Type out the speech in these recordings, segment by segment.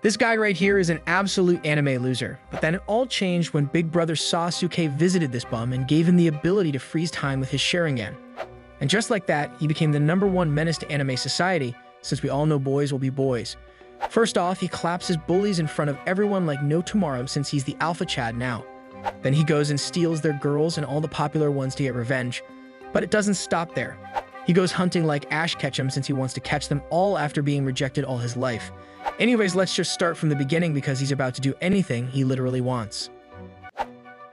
This guy right here is an absolute anime loser, but then it all changed when Big Brother Sasuke visited this bum and gave him the ability to freeze time with his sharingan. And just like that, he became the #1 menace to anime society, since we all know boys will be boys. First off, he claps his bullies in front of everyone like no tomorrow since he's the alpha chad now. Then he goes and steals their girls and all the popular ones to get revenge. But it doesn't stop there. He goes hunting like Ash Ketchum since he wants to catch them all after being rejected all his life. Anyways, let's just start from the beginning because he's about to do anything he literally wants.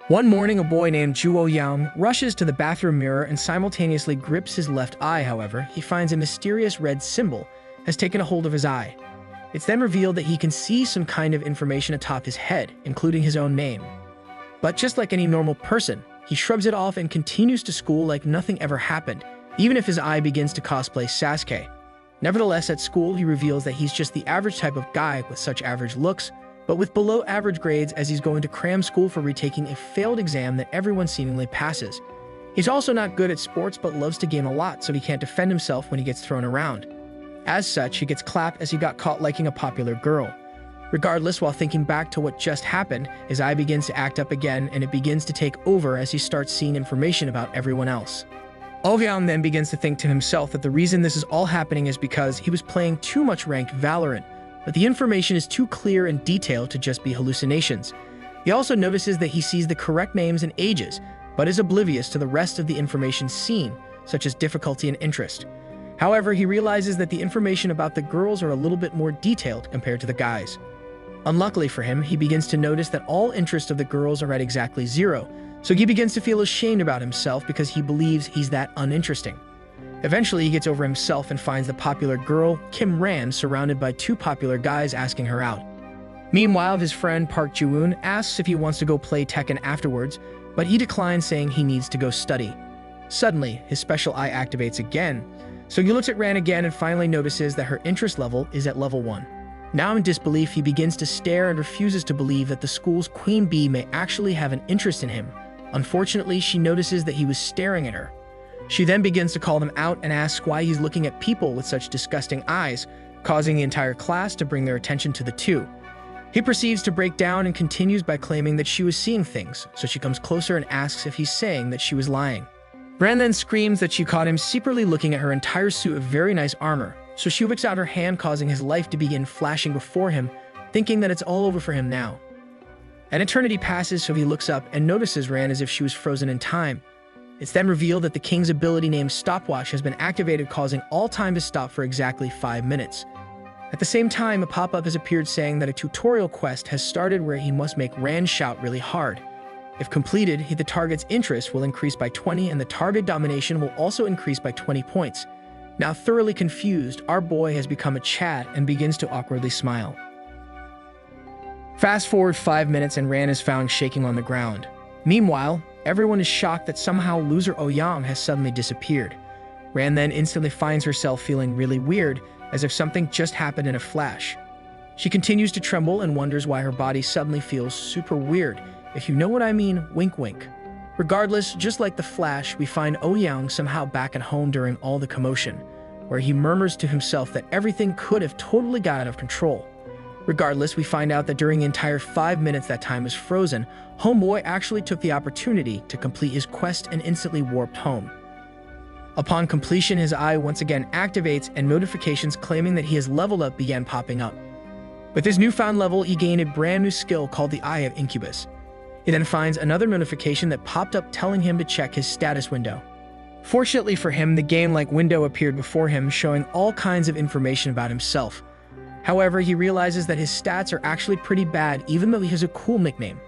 One morning, a boy named Juo Yang rushes to the bathroom mirror and simultaneously grips his left eye. However, he finds a mysterious red symbol has taken a hold of his eye. It's then revealed that he can see some kind of information atop his head, including his own name. But just like any normal person, he shrugs it off and continues to school like nothing ever happened, even if his eye begins to cosplay Sasuke. Nevertheless, at school, he reveals that he's just the average type of guy with such average looks, but with below average grades as he's going to cram school for retaking a failed exam that everyone seemingly passes. He's also not good at sports but loves to game a lot, so he can't defend himself when he gets thrown around. As such, he gets clapped as he got caught liking a popular girl. Regardless, while thinking back to what just happened, his eye begins to act up again and it begins to take over as he starts seeing information about everyone else. Ohyang then begins to think to himself that the reason this is all happening is because he was playing too much ranked Valorant, but the information is too clear and detailed to just be hallucinations. He also notices that he sees the correct names and ages, but is oblivious to the rest of the information seen, such as difficulty and interest. However, he realizes that the information about the girls are a little bit more detailed compared to the guys. Unluckily for him, he begins to notice that all interest of the girls are at exactly 0, so he begins to feel ashamed about himself because he believes he's that uninteresting. Eventually, he gets over himself and finds the popular girl, Kim Ran, surrounded by 2 popular guys asking her out. Meanwhile, his friend Park Ji-woon asks if he wants to go play Tekken afterwards, but he declines, saying he needs to go study. Suddenly, his special eye activates again, so he looks at Ran again and finally notices that her interest level is at level 1. Now in disbelief, he begins to stare and refuses to believe that the school's Queen Bee may actually have an interest in him. Unfortunately, she notices that he was staring at her. She then begins to call him out and asks why he's looking at people with such disgusting eyes, causing the entire class to bring their attention to the two. He proceeds to break down and continues by claiming that she was seeing things, so she comes closer and asks if he's saying that she was lying. Ran then screams that she caught him secretly looking at her entire suit of very nice armor, so she whips out her hand, causing his life to begin flashing before him, thinking that it's all over for him now. An eternity passes, so he looks up and notices Ran as if she was frozen in time. It's then revealed that the king's ability named Stopwatch has been activated, causing all time to stop for exactly 5 minutes. At the same time, a pop-up has appeared saying that a tutorial quest has started where he must make Ran shout really hard. If completed, the target's interest will increase by 20 and the target domination will also increase by 20 points. Now thoroughly confused, our boy has become a Chad and begins to awkwardly smile. Fast forward 5 minutes and Ran is found shaking on the ground. Meanwhile, everyone is shocked that somehow loser Ouyang has suddenly disappeared. Ran then instantly finds herself feeling really weird, as if something just happened in a flash. She continues to tremble and wonders why her body suddenly feels super weird. If you know what I mean, wink wink. Regardless, just like the Flash, we find Ouyang somehow back at home during all the commotion, where he murmurs to himself that everything could have totally got out of control. Regardless, we find out that during the entire 5 minutes that time was frozen, Homeboy actually took the opportunity to complete his quest and instantly warped home. Upon completion, his eye once again activates and notifications claiming that he has leveled up began popping up. With his newfound level, he gained a brand new skill called the Eye of Incubus. He then finds another notification that popped up telling him to check his status window. Fortunately for him, the game-like window appeared before him, showing all kinds of information about himself. However, he realizes that his stats are actually pretty bad, even though he has a cool nickname.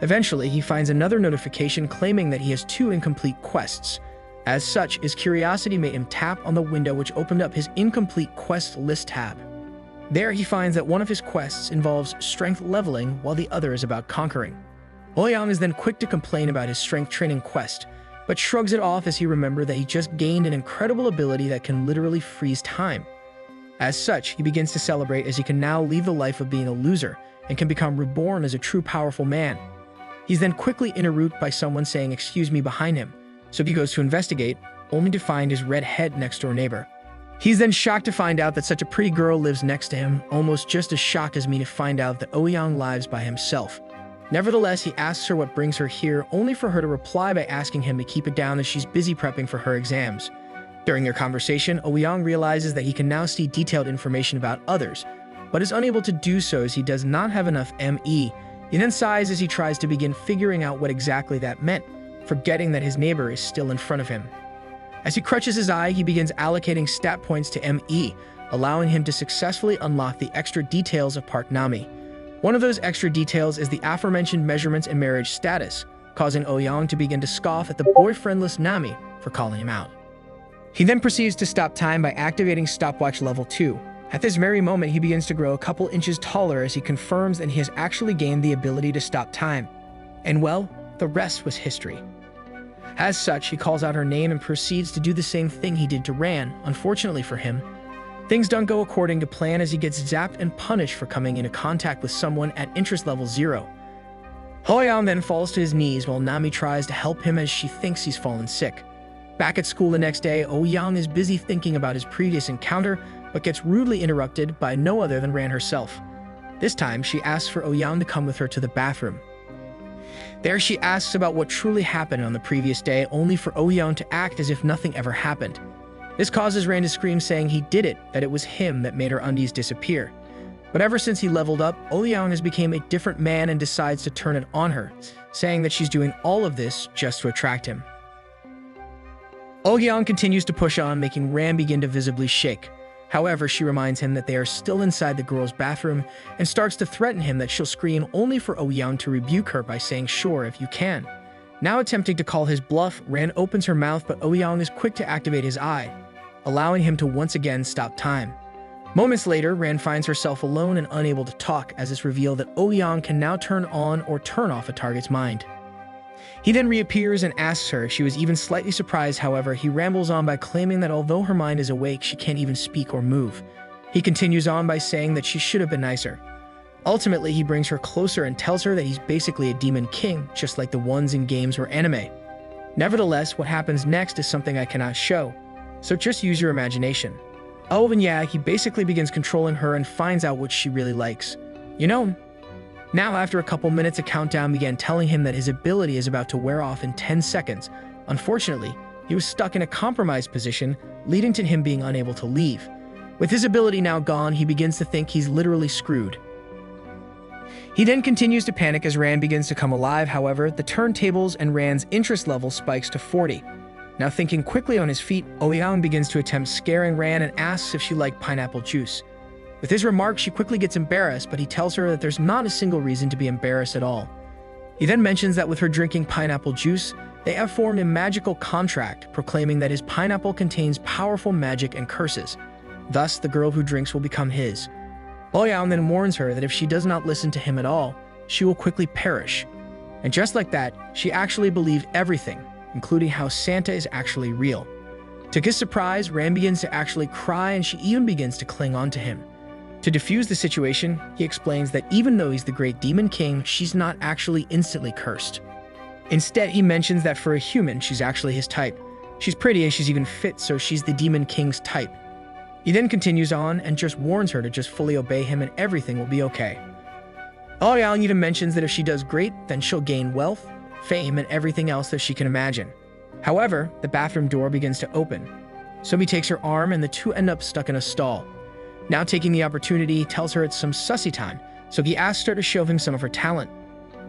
Eventually, he finds another notification claiming that he has 2 incomplete quests. As such, his curiosity made him tap on the window, which opened up his incomplete quest list tab. There, he finds that one of his quests involves strength leveling, while the other is about conquering. Ouyang is then quick to complain about his strength training quest, but shrugs it off as he remembers that he just gained an incredible ability that can literally freeze time. As such, he begins to celebrate as he can now leave the life of being a loser and can become reborn as a true powerful man. He's then quickly interrupted by someone saying "excuse me" behind him, so he goes to investigate, only to find his red-head next-door neighbor. He's then shocked to find out that such a pretty girl lives next to him, almost just as shocked as me to find out that Ouyang lives by himself. Nevertheless, he asks her what brings her here, only for her to reply by asking him to keep it down as she's busy prepping for her exams. During their conversation, Ouyang realizes that he can now see detailed information about others, but is unable to do so as he does not have enough ME. He then sighs as he tries to begin figuring out what exactly that meant, forgetting that his neighbor is still in front of him. As he crutches his eye, he begins allocating stat points to ME, allowing him to successfully unlock the extra details of Park Nami. One of those extra details is the aforementioned measurements and marriage status, causing Ouyang to begin to scoff at the boyfriendless Nami for calling him out. He then proceeds to stop time by activating stopwatch level 2. At this very moment, he begins to grow a couple inches taller as he confirms that he has actually gained the ability to stop time. And well, the rest was history. As such, he calls out her name and proceeds to do the same thing he did to Ran. Unfortunately for him, things don't go according to plan as he gets zapped and punished for coming into contact with someone at interest level 0. Ouyang then falls to his knees while Nami tries to help him as she thinks he's fallen sick. Back at school the next day, Ouyang is busy thinking about his previous encounter, but gets rudely interrupted by no other than Ran herself. This time, she asks for Ouyang to come with her to the bathroom. There she asks about what truly happened on the previous day, only for Ouyang to act as if nothing ever happened. This causes Ran to scream, saying he did it, that it was him that made her undies disappear. But ever since he leveled up, Ouyang has become a different man and decides to turn it on her, saying that she's doing all of this just to attract him. Ouyang continues to push on, making Ran begin to visibly shake. However, she reminds him that they are still inside the girl's bathroom and starts to threaten him that she'll scream, only for Ouyang to rebuke her by saying, "Sure, if you can." Now attempting to call his bluff, Ran opens her mouth, but Ouyang is quick to activate his eye, allowing him to once again stop time. Moments later, Ran finds herself alone and unable to talk, as it's revealed that Ouyang can now turn on or turn off a target's mind. He then reappears and asks her if she was even slightly surprised. However, he rambles on by claiming that although her mind is awake, she can't even speak or move. He continues on by saying that she should have been nicer. Ultimately, he brings her closer and tells her that he's basically a demon king, just like the ones in games or anime. Nevertheless, what happens next is something I cannot show, so just use your imagination. Oh, and yeah, he basically begins controlling her and finds out what she really likes. You know, now after a couple minutes, a countdown began telling him that his ability is about to wear off in 10 seconds. Unfortunately, he was stuck in a compromised position, leading to him being unable to leave. With his ability now gone, he begins to think he's literally screwed. He then continues to panic as Ran begins to come alive. However, the turntables and Ran's interest level spikes to 40. Now thinking quickly on his feet, Ouyang begins to attempt scaring Ran and asks if she liked pineapple juice. With his remark, she quickly gets embarrassed, but he tells her that there's not a single reason to be embarrassed at all. He then mentions that with her drinking pineapple juice, they have formed a magical contract, proclaiming that his pineapple contains powerful magic and curses. Thus, the girl who drinks will become his. Ouyang then warns her that if she does not listen to him at all, she will quickly perish. And just like that, she actually believed everything, including how Santa is actually real. To his surprise, Ran begins to actually cry and she even begins to cling on to him. To defuse the situation, he explains that even though he's the great demon king, she's not actually instantly cursed. Instead, he mentions that for a human, she's actually his type. She's pretty and she's even fit, so she's the demon king's type. He then continues on and just warns her to just fully obey him and everything will be okay. Ouyang even mentions that if she does great, then she'll gain wealth, fame, and everything else that she can imagine. However, the bathroom door begins to open. So he takes her arm and the two end up stuck in a stall. Now taking the opportunity, he tells her it's some sussy time, so he asks her to show him some of her talent.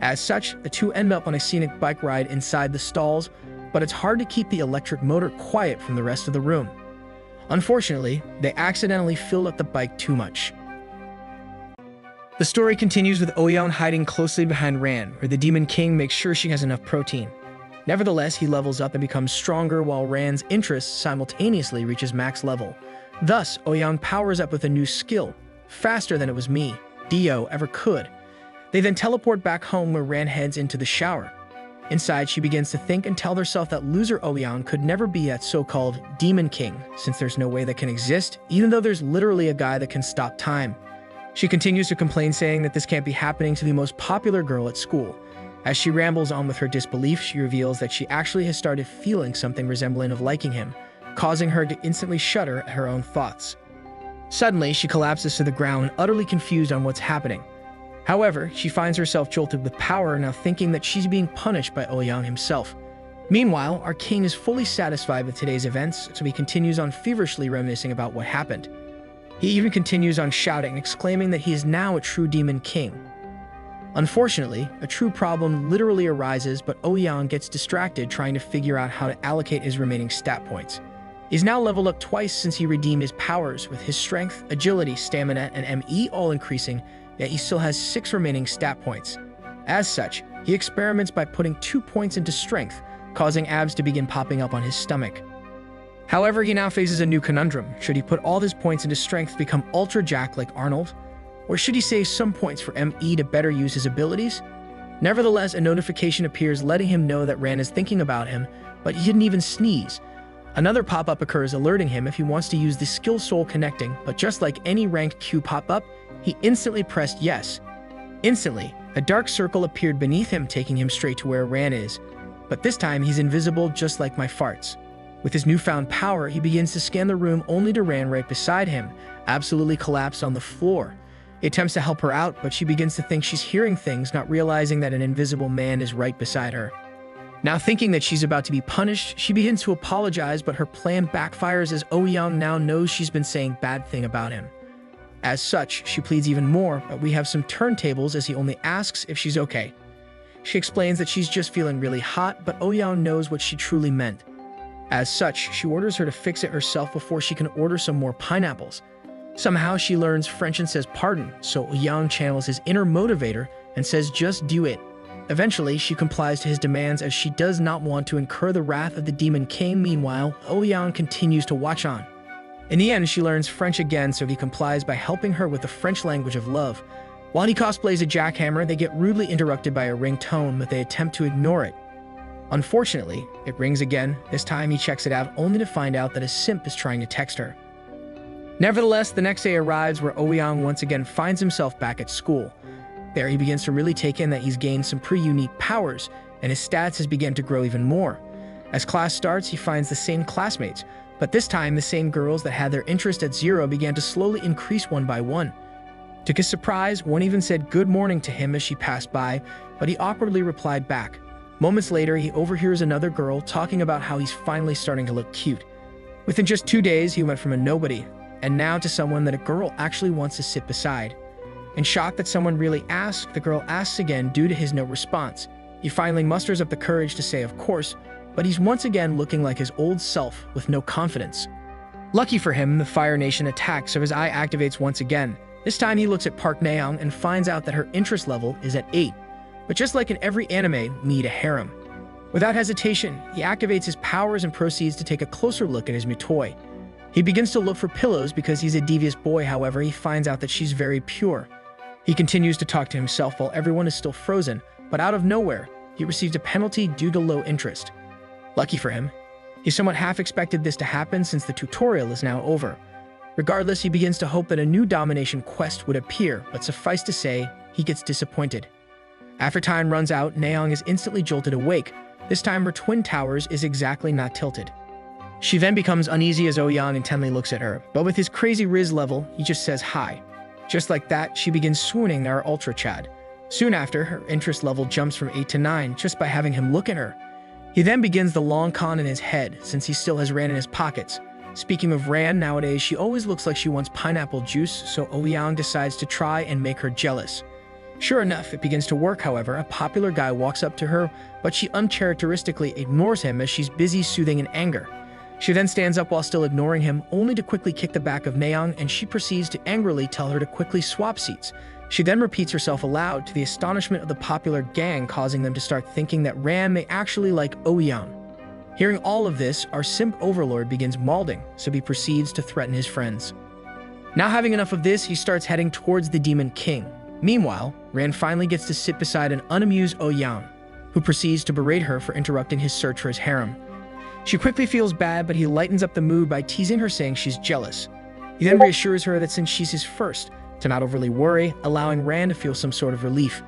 As such, the two end up on a scenic bike ride inside the stalls, but it's hard to keep the electric motor quiet from the rest of the room. Unfortunately, they accidentally filled up the bike too much. The story continues with Ouyang hiding closely behind Ran, where the Demon King makes sure she has enough protein. Nevertheless, he levels up and becomes stronger while Ran's interest simultaneously reaches max level. Thus, Ouyang powers up with a new skill, faster than it was me, Dio, ever could. They then teleport back home where Ran heads into the shower. Inside, she begins to think and tell herself that loser Ouyang could never be that so-called Demon King, since there's no way that can exist, even though there's literally a guy that can stop time. She continues to complain, saying that this can't be happening to the most popular girl at school. As she rambles on with her disbelief, she reveals that she actually has started feeling something resembling of liking him, causing her to instantly shudder at her own thoughts. Suddenly, she collapses to the ground, utterly confused on what's happening. However, she finds herself jolted with power, now thinking that she's being punished by Ouyang himself. Meanwhile, our king is fully satisfied with today's events, so he continues on feverishly reminiscing about what happened. He even continues on shouting, exclaiming that he is now a true demon king. Unfortunately, a true problem literally arises, but Ouyang gets distracted trying to figure out how to allocate his remaining stat points. He's now leveled up twice since he redeemed his powers, with his strength, agility, stamina, and ME all increasing, yet he still has 6 remaining stat points. As such, he experiments by putting 2 points into strength, causing abs to begin popping up on his stomach. However, he now faces a new conundrum. Should he put all his points into strength to become Ultra Jack like Arnold? Or should he save some points for ME to better use his abilities? Nevertheless, a notification appears letting him know that Ran is thinking about him, but he didn't even sneeze. Another pop-up occurs alerting him if he wants to use the skill Soul Connecting, but just like any ranked Q pop-up, he instantly pressed yes. Instantly, a dark circle appeared beneath him, taking him straight to where Ran is. But this time, he's invisible just like my farts. With his newfound power, he begins to scan the room only to Ran right beside him, absolutely collapsed on the floor. He attempts to help her out, but she begins to think she's hearing things, not realizing that an invisible man is right beside her. Now thinking that she's about to be punished, she begins to apologize, but her plan backfires as Ouyang now knows she's been saying bad thing about him. As such, she pleads even more, but we have some turntables as he only asks if she's okay. She explains that she's just feeling really hot, but Ouyang knows what she truly meant. As such, she orders her to fix it herself before she can order some more pineapples. Somehow she learns French and says pardon, so Ouyang channels his inner motivator and says just do it. Eventually, she complies to his demands as she does not want to incur the wrath of the Demon King. Meanwhile, Ouyang continues to watch on. In the end, she learns French again, so he complies by helping her with the French language of love. While he cosplays a jackhammer, they get rudely interrupted by a ringtone, but they attempt to ignore it. Unfortunately, it rings again. This time he checks it out only to find out that a simp is trying to text her. Nevertheless, the next day arrives where Ouyang once again finds himself back at school. There he begins to really take in that he's gained some pretty unique powers, and his stats has begun to grow even more. As class starts, he finds the same classmates, but this time the same girls that had their interest at 0 began to slowly increase one by one. To his surprise, one even said good morning to him as she passed by, but he awkwardly replied back. Moments later, he overhears another girl talking about how he's finally starting to look cute. Within just 2 days, he went from a nobody, and now to someone that a girl actually wants to sit beside. In shock that someone really asked, the girl asks again due to his no response. He finally musters up the courage to say of course, but he's once again looking like his old self with no confidence. Lucky for him, the Fire Nation attacks, so his eye activates once again. This time he looks at Park Naeong and finds out that her interest level is at 8. But just like in every anime, need a harem. Without hesitation, he activates his powers and proceeds to take a closer look at his new toy. He begins to look for pillows because he's a devious boy. However, he finds out that she's very pure. He continues to talk to himself while everyone is still frozen, but out of nowhere, he receives a penalty due to low interest. Lucky for him, he somewhat half expected this to happen since the tutorial is now over. Regardless, he begins to hope that a new domination quest would appear, but suffice to say, he gets disappointed. After time runs out, Naeong is instantly jolted awake. This time her twin towers is exactly not tilted. She then becomes uneasy as Ouyang intently looks at her, but with his crazy Riz level, he just says hi. Just like that, she begins swooning at our Ultra Chad. Soon after, her interest level jumps from 8 to 9 just by having him look at her. He then begins the long con in his head, since he still has Ran in his pockets. Speaking of Ran, nowadays she always looks like she wants pineapple juice, so Ouyang decides to try and make her jealous. Sure enough, it begins to work. However, a popular guy walks up to her, but she uncharacteristically ignores him as she's busy soothing in anger. She then stands up while still ignoring him, only to quickly kick the back of Naeong, and she proceeds to angrily tell her to quickly swap seats. She then repeats herself aloud to the astonishment of the popular gang, causing them to start thinking that Ran may actually like Ouyang. Hearing all of this, our simp overlord begins mauling, so he proceeds to threaten his friends. Now having enough of this, he starts heading towards the Demon King. Meanwhile, Ran finally gets to sit beside an unamused Ouyang, who proceeds to berate her for interrupting his search for his harem. She quickly feels bad, but he lightens up the mood by teasing her, saying she's jealous. He then reassures her that since she's his first, to not overly worry, allowing Ran to feel some sort of relief.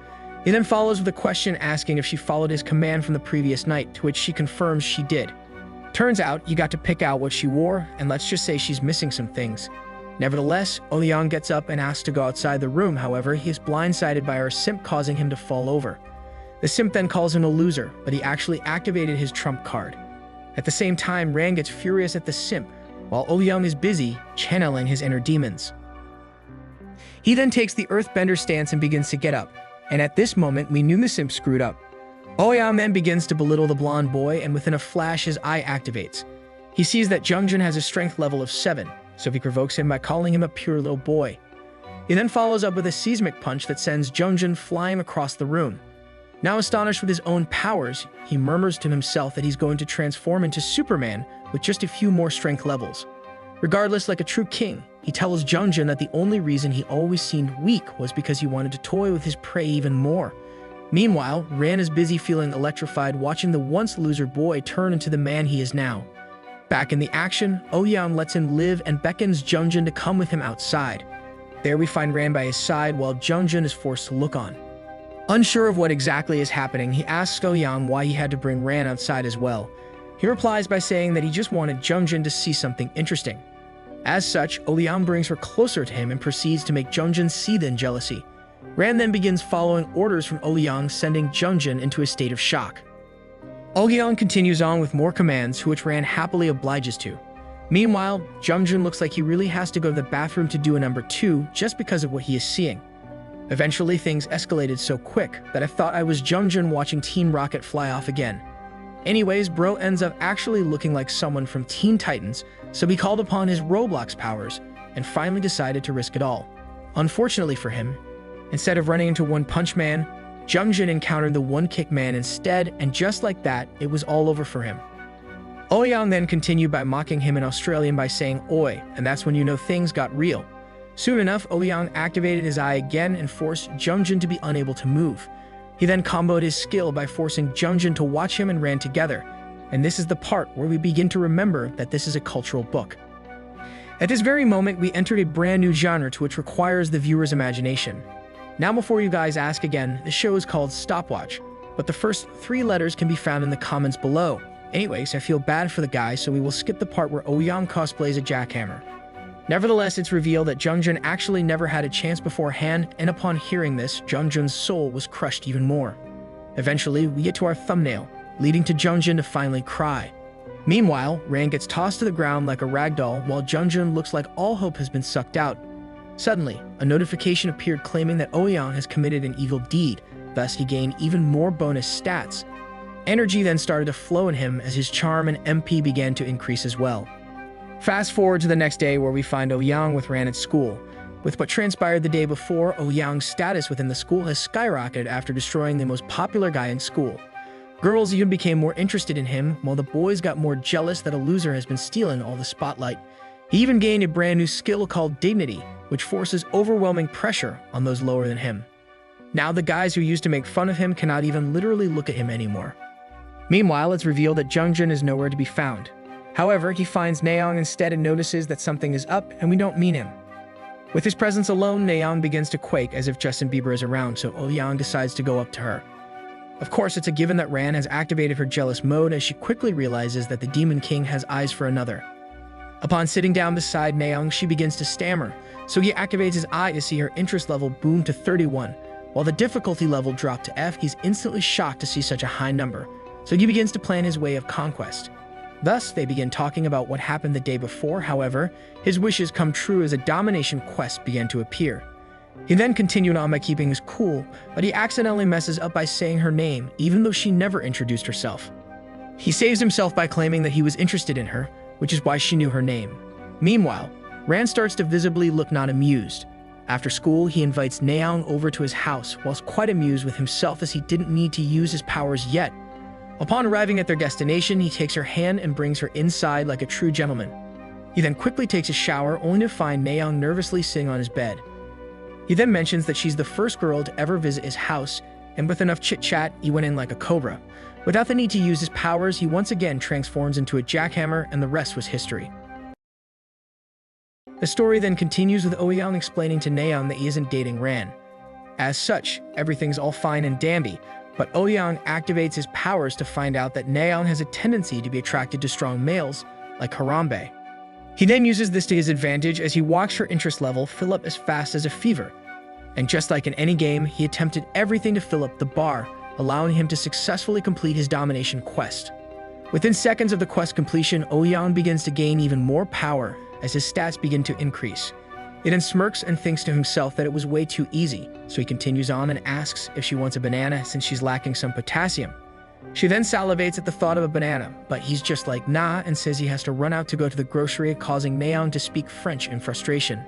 He then follows with a question asking if she followed his command from the previous night, to which she confirms she did. Turns out you got to pick out what she wore, and let's just say she's missing some things. Nevertheless, Ouyang gets up and asks to go outside the room. However, he is blindsided by our simp, causing him to fall over. The simp then calls him a loser, but he actually activated his trump card. At the same time, Ran gets furious at the simp, while Ouyang is busy channeling his inner demons. He then takes the earthbender stance and begins to get up, and at this moment we knew the simp screwed up. Ouyang then begins to belittle the blonde boy, and within a flash his eye activates. He sees that Jungjun has a strength level of 7, so he provokes him by calling him a pure little boy. He then follows up with a seismic punch that sends Jungjun flying across the room. Now astonished with his own powers, he murmurs to himself that he's going to transform into Superman with just a few more strength levels. Regardless, like a true king, he tells Jungjun that the only reason he always seemed weak was because he wanted to toy with his prey even more. Meanwhile, Ran is busy feeling electrified, watching the once loser boy turn into the man he is now. Back in the action, Ouyang lets him live and beckons Jungjun to come with him outside. There we find Ran by his side while Jungjun is forced to look on. Unsure of what exactly is happening, he asks Ouyang why he had to bring Ran outside as well. He replies by saying that he just wanted Jungjun to see something interesting. As such, Ouyang brings her closer to him and proceeds to make Jungjun seethe in jealousy. Ran then begins following orders from Ouyang, sending Jungjun into a state of shock. Ouyang continues on with more commands, which Ran happily obliges to. Meanwhile, Jungjun looks like he really has to go to the bathroom to do a number 2 just because of what he is seeing. Eventually, things escalated so quick that I thought I was Jungjun watching Team Rocket fly off again. Anyways, bro ends up actually looking like someone from Teen Titans, so he called upon his Roblox powers and finally decided to risk it all. Unfortunately for him, instead of running into One Punch Man, Jungjun encountered the One Kick Man instead, and just like that, it was all over for him. Ouyang then continued by mocking him in Australian by saying "Oi," and that's when you know things got real. Soon enough, Ouyang activated his eye again and forced Jungjun to be unable to move. He then comboed his skill by forcing Jungjun to watch him and Ran together, and this is the part where we begin to remember that this is a cultural book. At this very moment, we entered a brand new genre to which requires the viewer's imagination. Now before you guys ask again, the show is called Stopwatch, but the first 3 letters can be found in the comments below. Anyways, I feel bad for the guy, so we will skip the part where Ouyang cosplays a jackhammer. Nevertheless, it's revealed that Jungjun actually never had a chance beforehand, and upon hearing this, Jungjun's soul was crushed even more. Eventually, we get to our thumbnail, leading to Jungjun to finally cry. Meanwhile, Ran gets tossed to the ground like a ragdoll, while Jungjun looks like all hope has been sucked out. Suddenly, a notification appeared claiming that Ouyang has committed an evil deed, thus he gained even more bonus stats. Energy then started to flow in him as his charm and MP began to increase as well. Fast forward to the next day where we find Ouyang with Ran at school. With what transpired the day before, Ouyang's status within the school has skyrocketed after destroying the most popular guy in school. Girls even became more interested in him, while the boys got more jealous that a loser has been stealing all the spotlight. He even gained a brand new skill called Dignity, which forces overwhelming pressure on those lower than him. Now the guys who used to make fun of him cannot even literally look at him anymore. Meanwhile, it's revealed that Jungjun is nowhere to be found. However, he finds Naeong instead and notices that something is up and we don't meet him. With his presence alone, Naeong begins to quake as if Justin Bieber is around, so Ouyang decides to go up to her. Of course, it's a given that Ran has activated her jealous mode as she quickly realizes that the Demon King has eyes for another. Upon sitting down beside Naeong, she begins to stammer, so he activates his eye to see her interest level boom to 31. While the difficulty level dropped to F, he's instantly shocked to see such a high number, so he begins to plan his way of conquest. Thus, they begin talking about what happened the day before. However, his wishes come true as a domination quest began to appear. He then continued on by keeping his cool, but he accidentally messes up by saying her name, even though she never introduced herself. He saves himself by claiming that he was interested in her, which is why she knew her name. Meanwhile, Ran starts to visibly look not amused. After school, he invites Naeong over to his house, whilst quite amused with himself as he didn't need to use his powers yet. Upon arriving at their destination, he takes her hand and brings her inside like a true gentleman. He then quickly takes a shower, only to find Naeong nervously sitting on his bed. He then mentions that she's the first girl to ever visit his house, and with enough chit-chat, he went in like a cobra. Without the need to use his powers, he once again transforms into a jackhammer, and the rest was history. The story then continues with Ouyang explaining to Naeong that he isn't dating Ran. As such, everything's all fine and dandy, But Ouyang activates his powers to find out that Nayeon has a tendency to be attracted to strong males, like Harambe. He then uses this to his advantage as he watched her interest level fill up as fast as a fever. And just like in any game, he attempted everything to fill up the bar, allowing him to successfully complete his domination quest. Within seconds of the quest completion, Ouyang begins to gain even more power as his stats begin to increase. He then smirks and thinks to himself that it was way too easy, so he continues on and asks if she wants a banana since she's lacking some potassium. She then salivates at the thought of a banana, but he's just like nah and says he has to run out to go to the grocery, causing Nayeon to speak French in frustration.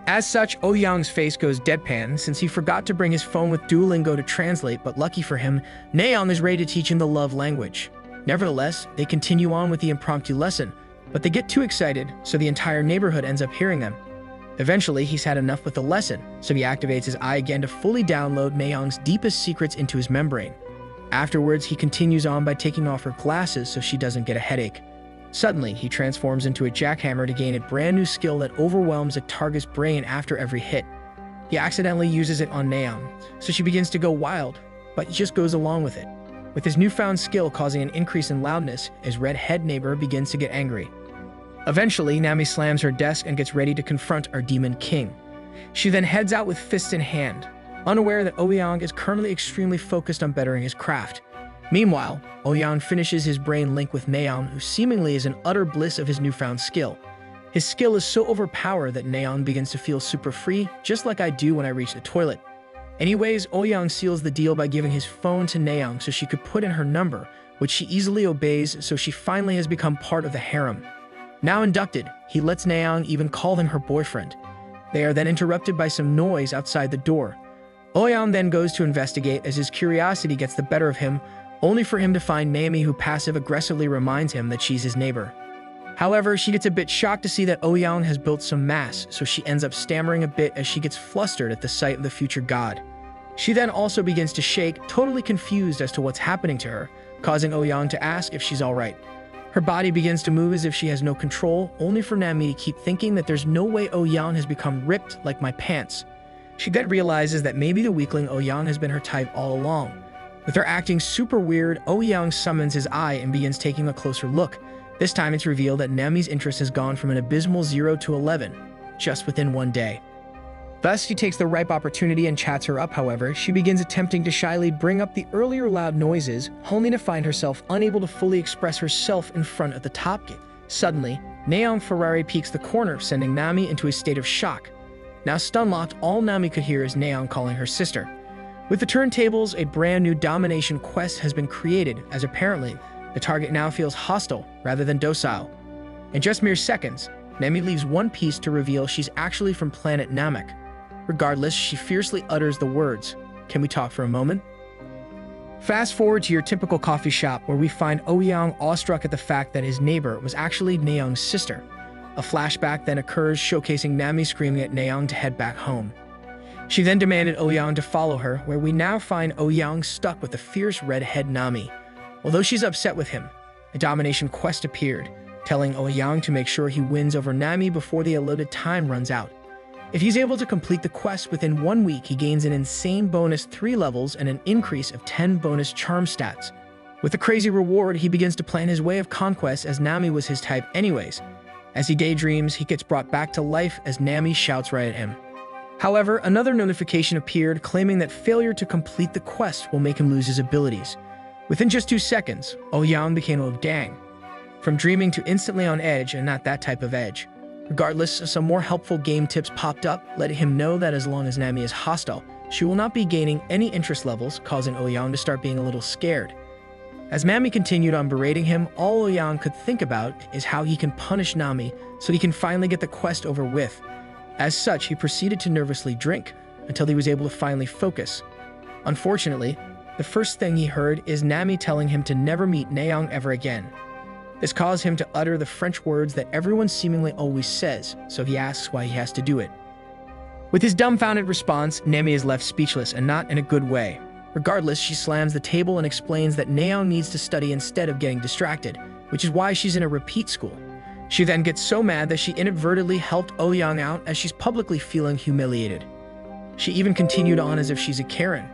As such, Ouyang's face goes deadpan since he forgot to bring his phone with Duolingo to translate, but lucky for him, Nayeon is ready to teach him the love language. Nevertheless, they continue on with the impromptu lesson, but they get too excited, so the entire neighborhood ends up hearing them. Eventually, he's had enough with the lesson, so he activates his eye again to fully download Nayeon's deepest secrets into his membrane. Afterwards, he continues on by taking off her glasses so she doesn't get a headache. Suddenly, he transforms into a jackhammer to gain a brand new skill that overwhelms a target's brain after every hit. He accidentally uses it on Nayeon, so she begins to go wild, but he just goes along with it, with his newfound skill causing an increase in loudness as Red-Head neighbor begins to get angry. Eventually, Nami slams her desk and gets ready to confront our Demon King. She then heads out with fists in hand, unaware that Ouyang is currently extremely focused on bettering his craft. Meanwhile, Ouyang finishes his brain link with Nayeon, who seemingly is in utter bliss of his newfound skill. His skill is so overpowered that Nayeon begins to feel super free, just like I do when I reach the toilet. Anyways, Ouyang seals the deal by giving his phone to Nayeon so she could put in her number, which she easily obeys, so she finally has become part of the harem. Now inducted, he lets Nayeon even call him her boyfriend. They are then interrupted by some noise outside the door. Ouyang then goes to investigate as his curiosity gets the better of him, only for him to find Naomi, who passive-aggressively reminds him that she's his neighbor. However, she gets a bit shocked to see that Ouyang has built some mass, so she ends up stammering a bit as she gets flustered at the sight of the future god. She then also begins to shake, totally confused as to what's happening to her, causing Ouyang to ask if she's alright. Her body begins to move as if she has no control, only for Nami to keep thinking that there's no way Ouyang has become ripped like my pants. She then realizes that maybe the weakling Ouyang has been her type all along. With her acting super weird, Ouyang summons his eye and begins taking a closer look. This time it's revealed that Nami's interest has gone from an abysmal 0 to 11, just within one day. Thus, she takes the ripe opportunity and chats her up. However, she begins attempting to shyly bring up the earlier loud noises, only to find herself unable to fully express herself in front of the top gate. Suddenly, Nayeon Ferrari peeks the corner, sending Nami into a state of shock. Now stun-locked, all Nami could hear is Nayeon calling her sister. With the turntables, a brand new domination quest has been created, as apparently, the target now feels hostile rather than docile. In just mere seconds, Nami leaves one piece to reveal she's actually from planet Namek. Regardless, she fiercely utters the words, "Can we talk for a moment?" Fast forward to your typical coffee shop where we find Ouyang awestruck at the fact that his neighbor was actually Nayeon's sister. A flashback then occurs showcasing Nami screaming at Nayeon to head back home. She then demanded Ouyang to follow her, where we now find Ouyang stuck with the fierce redhead Nami. Although she's upset with him, a domination quest appeared, telling Ouyang to make sure he wins over Nami before the allotted time runs out. If he's able to complete the quest within 1 week, he gains an insane bonus 3 levels and an increase of 10 bonus charm stats. With the crazy reward, he begins to plan his way of conquest as Nami was his type anyways. As he daydreams, he gets brought back to life as Nami shouts right at him. However, another notification appeared claiming that failure to complete the quest will make him lose his abilities. Within just 2 seconds, Ouyang became a gang. From dreaming to instantly on edge, and not that type of edge. Regardless, some more helpful game tips popped up, letting him know that as long as Nami is hostile, she will not be gaining any interest levels, causing Ouyang to start being a little scared. As Nami continued on berating him, all Ouyang could think about is how he can punish Nami so he can finally get the quest over with. As such, he proceeded to nervously drink, until he was able to finally focus. Unfortunately, the first thing he heard is Nami telling him to never meet Nayeon ever again. This caused him to utter the French words that everyone seemingly always says, so he asks why he has to do it. With his dumbfounded response, Nami is left speechless, and not in a good way. Regardless, she slams the table and explains that Nayeon needs to study instead of getting distracted, which is why she's in a repeat school. She then gets so mad that she inadvertently helped Ouyang out as she's publicly feeling humiliated. She even continued on as if she's a Karen.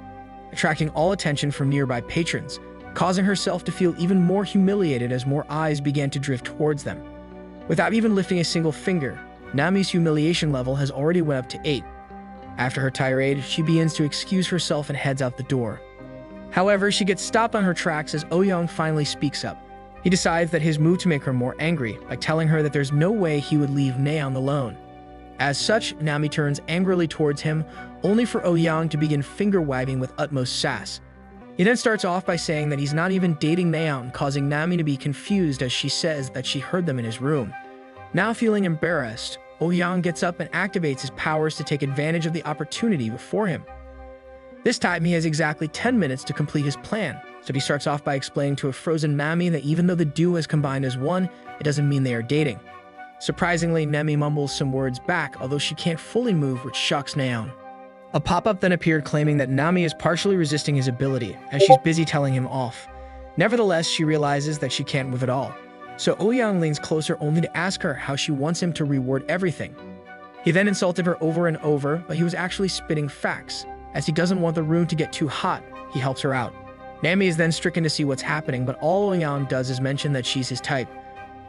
attracting all attention from nearby patrons, causing herself to feel even more humiliated as more eyes began to drift towards them. Without even lifting a single finger, Nami's humiliation level has already went up to 8. After her tirade, she begins to excuse herself and heads out the door. However, she gets stopped on her tracks as Oh-young finally speaks up. He decides that his move to make her more angry by telling her that there's no way he would leave Naeun alone. As such, Nami turns angrily towards him, only for Oh-young to begin finger-wagging with utmost sass. He then starts off by saying that he's not even dating Naeun, causing Nami to be confused as she says that she heard them in his room. Now feeling embarrassed, Oh-young gets up and activates his powers to take advantage of the opportunity before him. This time, he has exactly 10 minutes to complete his plan, so he starts off by explaining to a frozen Nami that even though the duo is combined as one, it doesn't mean they are dating. Surprisingly, Nami mumbles some words back, although she can't fully move, which shocks Naeun. A pop-up then appeared claiming that Nami is partially resisting his ability, as she's busy telling him off. Nevertheless, she realizes that she can't move at all. So Oh-young leans closer only to ask her how she wants him to reward everything. He then insulted her over and over, but he was actually spitting facts. As he doesn't want the room to get too hot, he helps her out. Nami is then stricken to see what's happening, but all Oh-young does is mention that she's his type.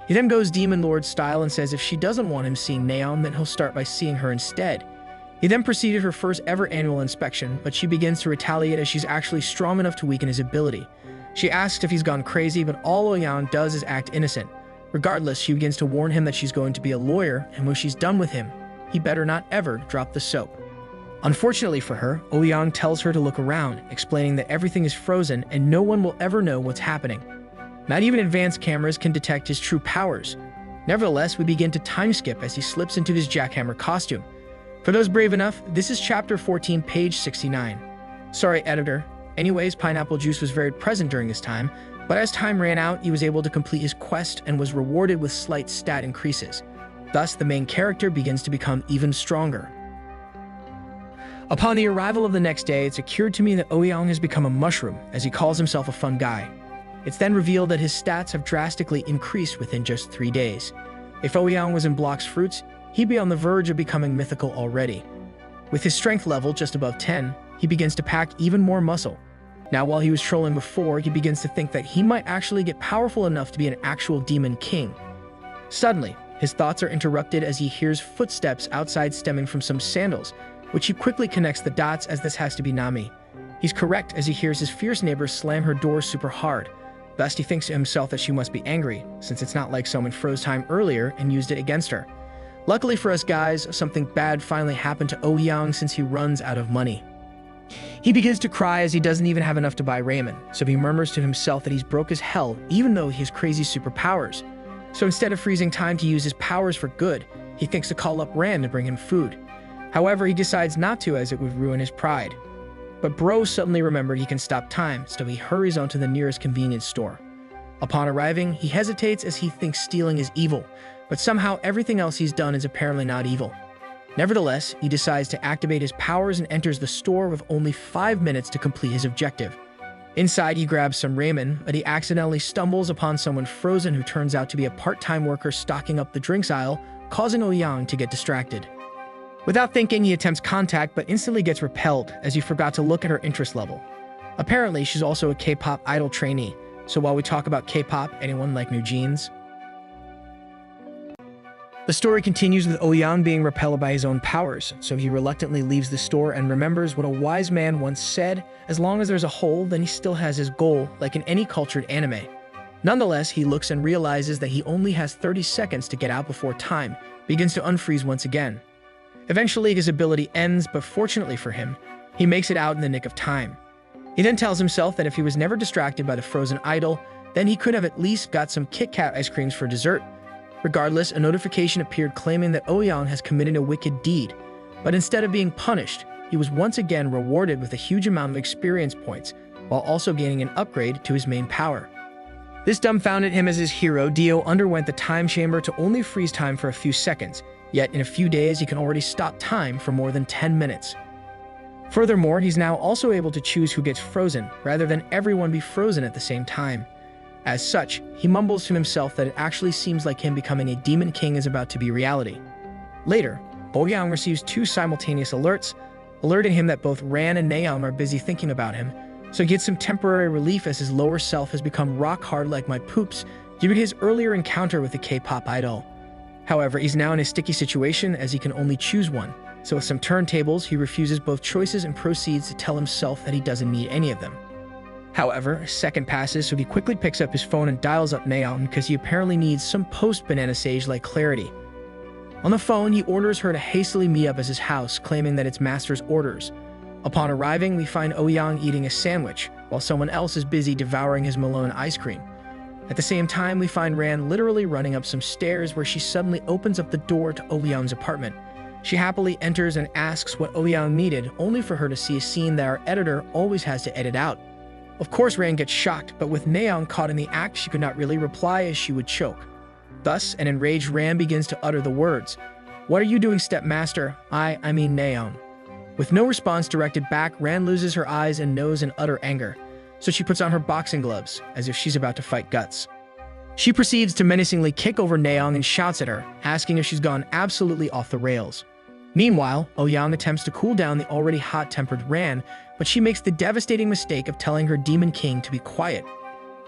He then goes Demon Lord style and says if she doesn't want him seeing Naeun, then he'll start by seeing her instead. He then proceeded her first ever annual inspection, but she begins to retaliate as she's actually strong enough to weaken his ability. She asks if he's gone crazy, but all Oh-young does is act innocent. Regardless, she begins to warn him that she's going to be a lawyer, and when she's done with him, he better not ever drop the soap. Unfortunately for her, Oh-young tells her to look around, explaining that everything is frozen and no one will ever know what's happening. Not even advanced cameras can detect his true powers. Nevertheless, we begin to time skip as he slips into his jackhammer costume. For those brave enough, this is chapter 14, page 69. Sorry, editor. Anyways, pineapple juice was very present during this time, but as time ran out, he was able to complete his quest and was rewarded with slight stat increases. Thus, the main character begins to become even stronger. Upon the arrival of the next day, it's occurred to me that Oh-young has become a mushroom, as he calls himself a fun guy. It's then revealed that his stats have drastically increased within just 3 days. If Oh-young was in Block's fruits, he'd be on the verge of becoming mythical already. With his strength level just above 10, he begins to pack even more muscle. Now, while he was trolling before, he begins to think that he might actually get powerful enough to be an actual demon king. Suddenly, his thoughts are interrupted as he hears footsteps outside stemming from some sandals, which he quickly connects the dots as this has to be Nami. He's correct as he hears his fierce neighbor slam her door super hard. Thus, he thinks to himself that she must be angry, since it's not like someone froze time earlier and used it against her. Luckily for us guys, something bad finally happened to Oh-young since he runs out of money. He begins to cry as he doesn't even have enough to buy ramen, so he murmurs to himself that he's broke as hell even though he has crazy superpowers. So instead of freezing time to use his powers for good, he thinks to call up Rand to bring him food. However, he decides not to as it would ruin his pride. But Bro suddenly remembered he can stop time, so he hurries on to the nearest convenience store. Upon arriving, he hesitates as he thinks stealing is evil, but somehow everything else he's done is apparently not evil. Nevertheless, he decides to activate his powers and enters the store with only 5 minutes to complete his objective. Inside, he grabs some ramen, but he accidentally stumbles upon someone frozen who turns out to be a part-time worker stocking up the drinks aisle, causing Oh-young to get distracted. Without thinking, he attempts contact but instantly gets repelled as he forgot to look at her interest level. Apparently, she's also a K-pop idol trainee, so while we talk about K-pop, anyone like New Jeans? The story continues with Oh-young being repelled by his own powers, so he reluctantly leaves the store and remembers what a wise man once said, as long as there's a hole, then he still has his goal, like in any cultured anime. Nonetheless, he looks and realizes that he only has 30 seconds to get out before time begins to unfreeze once again. Eventually, his ability ends, but fortunately for him, he makes it out in the nick of time. He then tells himself that if he was never distracted by the frozen idol, then he could have at least got some Kit Kat ice creams for dessert. Regardless, a notification appeared claiming that Oh-young has committed a wicked deed, but instead of being punished, he was once again rewarded with a huge amount of experience points, while also gaining an upgrade to his main power. This dumbfounded him as his hero, Dio, underwent the time chamber to only freeze time for a few seconds, yet in a few days he can already stop time for more than 10 minutes. Furthermore, he's now also able to choose who gets frozen, rather than everyone be frozen at the same time. As such, he mumbles to himself that it actually seems like him becoming a demon king is about to be reality. Later, Oh-young receives 2 simultaneous alerts, alerting him that both Ran and Nayeon are busy thinking about him, so he gets some temporary relief as his lower self has become rock hard like my poops due to his earlier encounter with the K-pop idol. However, he's now in a sticky situation as he can only choose one, so with some turntables, he refuses both choices and proceeds to tell himself that he doesn't need any of them. However, a second passes, so he quickly picks up his phone and dials up Nayeon because he apparently needs some post-Banana Sage-like clarity. On the phone, he orders her to hastily meet up at his house, claiming that it's master's orders. Upon arriving, we find Ouyang eating a sandwich, while someone else is busy devouring his Malone ice cream. At the same time, we find Ran literally running up some stairs where she suddenly opens up the door to Ouyang's apartment. She happily enters and asks what Ouyang needed, only for her to see a scene that our editor always has to edit out. Of course, Ran gets shocked, but with Nayeon caught in the act, she could not really reply as she would choke. Thus, an enraged Ran begins to utter the words, "What are you doing, stepmaster? I mean Nayeon." With no response directed back, Ran loses her eyes and nose in utter anger, so she puts on her boxing gloves, as if she's about to fight guts. She proceeds to menacingly kick over Nayeon and shouts at her, asking if she's gone absolutely off the rails. Meanwhile, Ouyang attempts to cool down the already hot-tempered Ran, but she makes the devastating mistake of telling her Demon King to be quiet.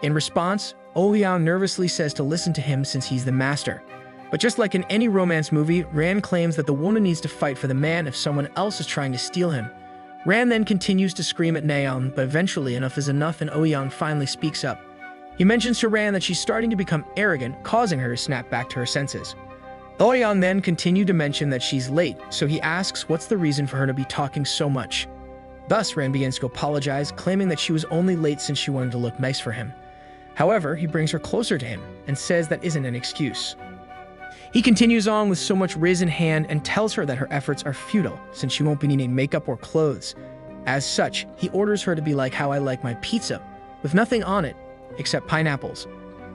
In response, Ouyang nervously says to listen to him since he's the master. But just like in any romance movie, Ran claims that the woman needs to fight for the man if someone else is trying to steal him. Ran then continues to scream at Nayeon, but eventually enough is enough and Ouyang finally speaks up. He mentions to Ran that she's starting to become arrogant, causing her to snap back to her senses. Ouyang then continued to mention that she's late, so he asks what's the reason for her to be talking so much. Thus, Ran begins to apologize, claiming that she was only late since she wanted to look nice for him. However, he brings her closer to him and says that isn't an excuse. He continues on with so much riz in hand and tells her that her efforts are futile since she won't be needing makeup or clothes. As such, he orders her to be like how I like my pizza, with nothing on it except pineapples.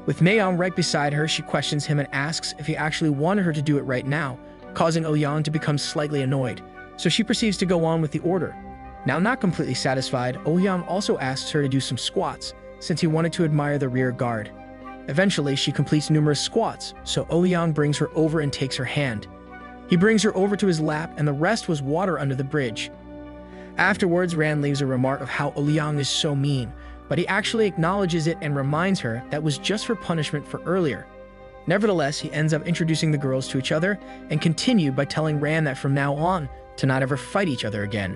With Nayeon right beside her, she questions him and asks if he actually wanted her to do it right now, causing Ouyang to become slightly annoyed, so she proceeds to go on with the order. Now not completely satisfied, Ouyang also asks her to do some squats, since he wanted to admire the rear guard. Eventually, she completes numerous squats, so Ouyang brings her over and takes her hand. He brings her over to his lap, and the rest was water under the bridge. Afterwards, Ran leaves a remark of how Ouyang is so mean, but he actually acknowledges it and reminds her that was just for punishment for earlier. Nevertheless, he ends up introducing the girls to each other and continued by telling Ran that from now on, to not ever fight each other again.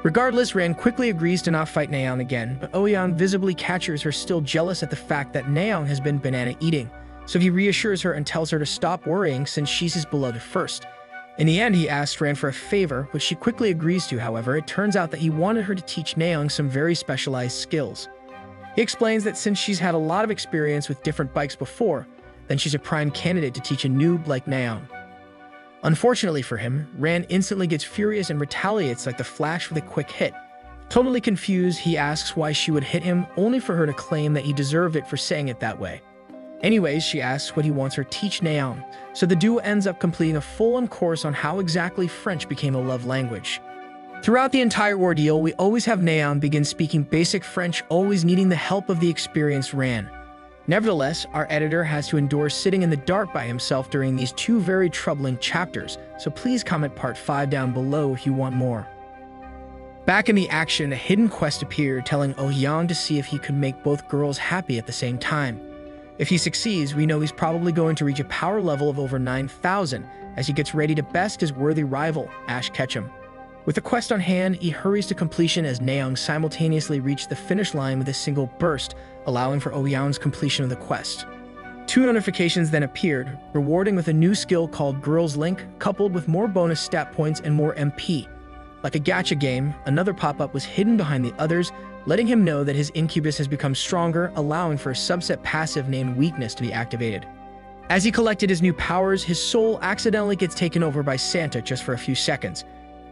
Regardless, Ran quickly agrees to not fight Nayeon again, but Ouyang visibly catches her still jealous at the fact that Nayeon has been banana eating, so he reassures her and tells her to stop worrying since she's his beloved first. In the end, he asks Ran for a favor, which she quickly agrees to. However, it turns out that he wanted her to teach Nayeon some very specialized skills. He explains that since she's had a lot of experience with different bikes before, then she's a prime candidate to teach a noob like Nayeon. Unfortunately for him, Ran instantly gets furious and retaliates like the Flash with a quick hit. Totally confused, he asks why she would hit him, only for her to claim that he deserved it for saying it that way. Anyways, she asks what he wants her to teach Nayeon, so the duo ends up completing a full-on course on how exactly French became a love language. Throughout the entire ordeal, we always have Nayeon begin speaking basic French, always needing the help of the experienced Ran. Nevertheless, our editor has to endure sitting in the dark by himself during these two very troubling chapters, so please comment part 5 down below if you want more. Back in the action, a hidden quest appeared telling Ouyang to see if he could make both girls happy at the same time. If he succeeds, we know he's probably going to reach a power level of over 9,000 as he gets ready to best his worthy rival, Ash Ketchum. With the quest on hand, he hurries to completion as Nayeon simultaneously reached the finish line with a single burst, allowing for Ouyang's completion of the quest. 2 notifications then appeared, rewarding with a new skill called Girls Link, coupled with more bonus stat points and more MP. Like a gacha game, another pop-up was hidden behind the others, letting him know that his incubus has become stronger, allowing for a subset passive named Weakness to be activated. As he collected his new powers, his soul accidentally gets taken over by Santa just for a few seconds.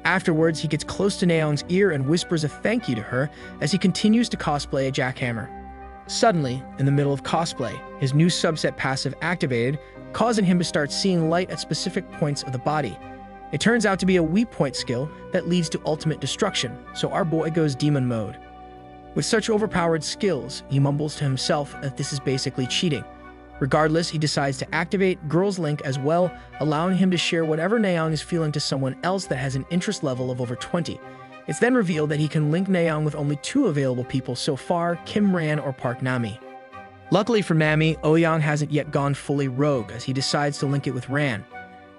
Afterwards, he gets close to Nayeon's ear and whispers a thank you to her as he continues to cosplay a jackhammer. Suddenly, in the middle of cosplay, his new subset passive activated, causing him to start seeing light at specific points of the body. It turns out to be a weak point skill that leads to ultimate destruction, so our boy goes demon mode. With such overpowered skills, he mumbles to himself that this is basically cheating. Regardless, he decides to activate Girls Link as well, allowing him to share whatever Nayeon is feeling to someone else that has an interest level of over 20, It's then revealed that he can link Naeon with only two available people so far, Kim Ran or Park Nami. Luckily for Nami, Ouyang hasn't yet gone fully rogue as he decides to link it with Ran.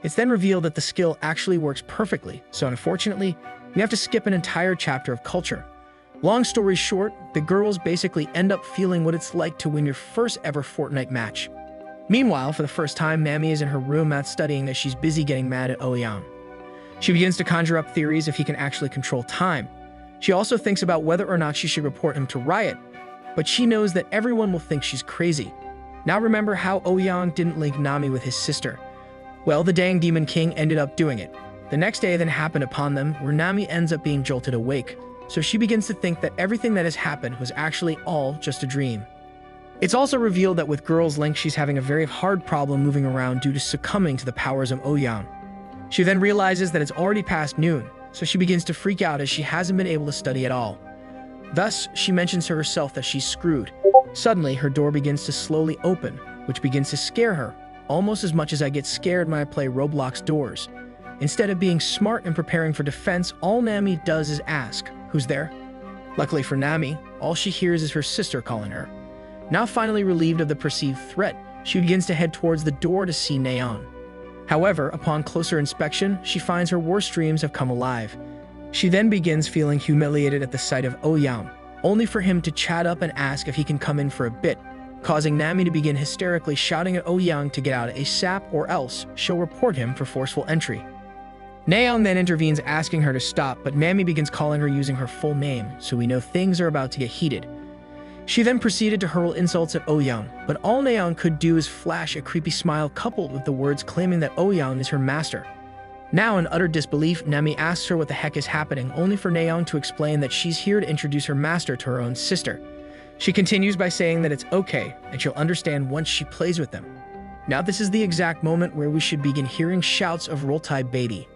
It's then revealed that the skill actually works perfectly, so unfortunately, we have to skip an entire chapter of culture. Long story short, the girls basically end up feeling what it's like to win your first ever Fortnite match. Meanwhile, for the first time, Nami is in her room math studying as she's busy getting mad at Ouyang. She begins to conjure up theories if he can actually control time. She also thinks about whether or not she should report him to Riot, but she knows that everyone will think she's crazy. Now remember how Ouyang didn't link Nami with his sister. Well, the dang Demon King ended up doing it. The next day then happened upon them, where Nami ends up being jolted awake, so she begins to think that everything that has happened was actually all just a dream. It's also revealed that with Girls Link, she's having a very hard problem moving around due to succumbing to the powers of Ouyang. She then realizes that it's already past noon, so she begins to freak out as she hasn't been able to study at all. Thus, she mentions to herself that she's screwed. Suddenly, her door begins to slowly open, which begins to scare her, almost as much as I get scared when I play Roblox doors. Instead of being smart and preparing for defense, all Nami does is ask, "Who's there?" Luckily for Nami, all she hears is her sister calling her. Now finally relieved of the perceived threat, she begins to head towards the door to see Naeon. However, upon closer inspection, she finds her worst dreams have come alive. She then begins feeling humiliated at the sight of Ouyang, only for him to chat up and ask if he can come in for a bit, causing Nami to begin hysterically shouting at Ouyang to get out ASAP or else she'll report him for forceful entry. Naeon then intervenes asking her to stop, but Nami begins calling her using her full name, so we know things are about to get heated. She then proceeded to hurl insults at Ouyang, but all Naeon could do is flash a creepy smile coupled with the words claiming that Ouyang is her master. Now in utter disbelief, Nami asks her what the heck is happening, only for Naeon to explain that she's here to introduce her master to her own sister. She continues by saying that it's okay, and she'll understand once she plays with them. Now this is the exact moment where we should begin hearing shouts of "Roll Tide baby."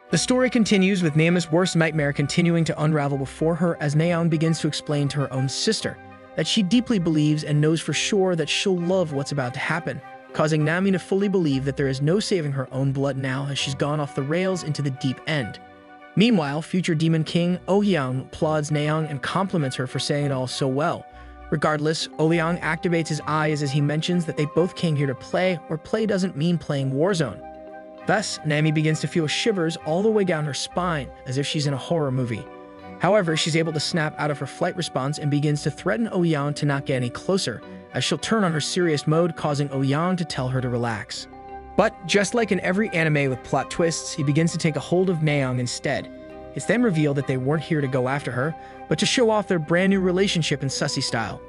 The story continues with Nami's worst nightmare continuing to unravel before her as Naeon begins to explain to her own sister that she deeply believes and knows for sure that she'll love what's about to happen, causing Nami to fully believe that there is no saving her own blood now as she's gone off the rails into the deep end. Meanwhile, future Demon King Ouyang applauds Naeon and compliments her for saying it all so well. Regardless, Ouyang activates his eyes as he mentions that they both came here to play, or play doesn't mean playing Warzone. Thus, Nami begins to feel shivers all the way down her spine, as if she's in a horror movie. However, she's able to snap out of her flight response and begins to threaten Ouyang to not get any closer, as she'll turn on her serious mode, causing Ouyang to tell her to relax. But, just like in every anime with plot twists, he begins to take a hold of Naeon instead. It's then revealed that they weren't here to go after her, but to show off their brand new relationship in sussy style.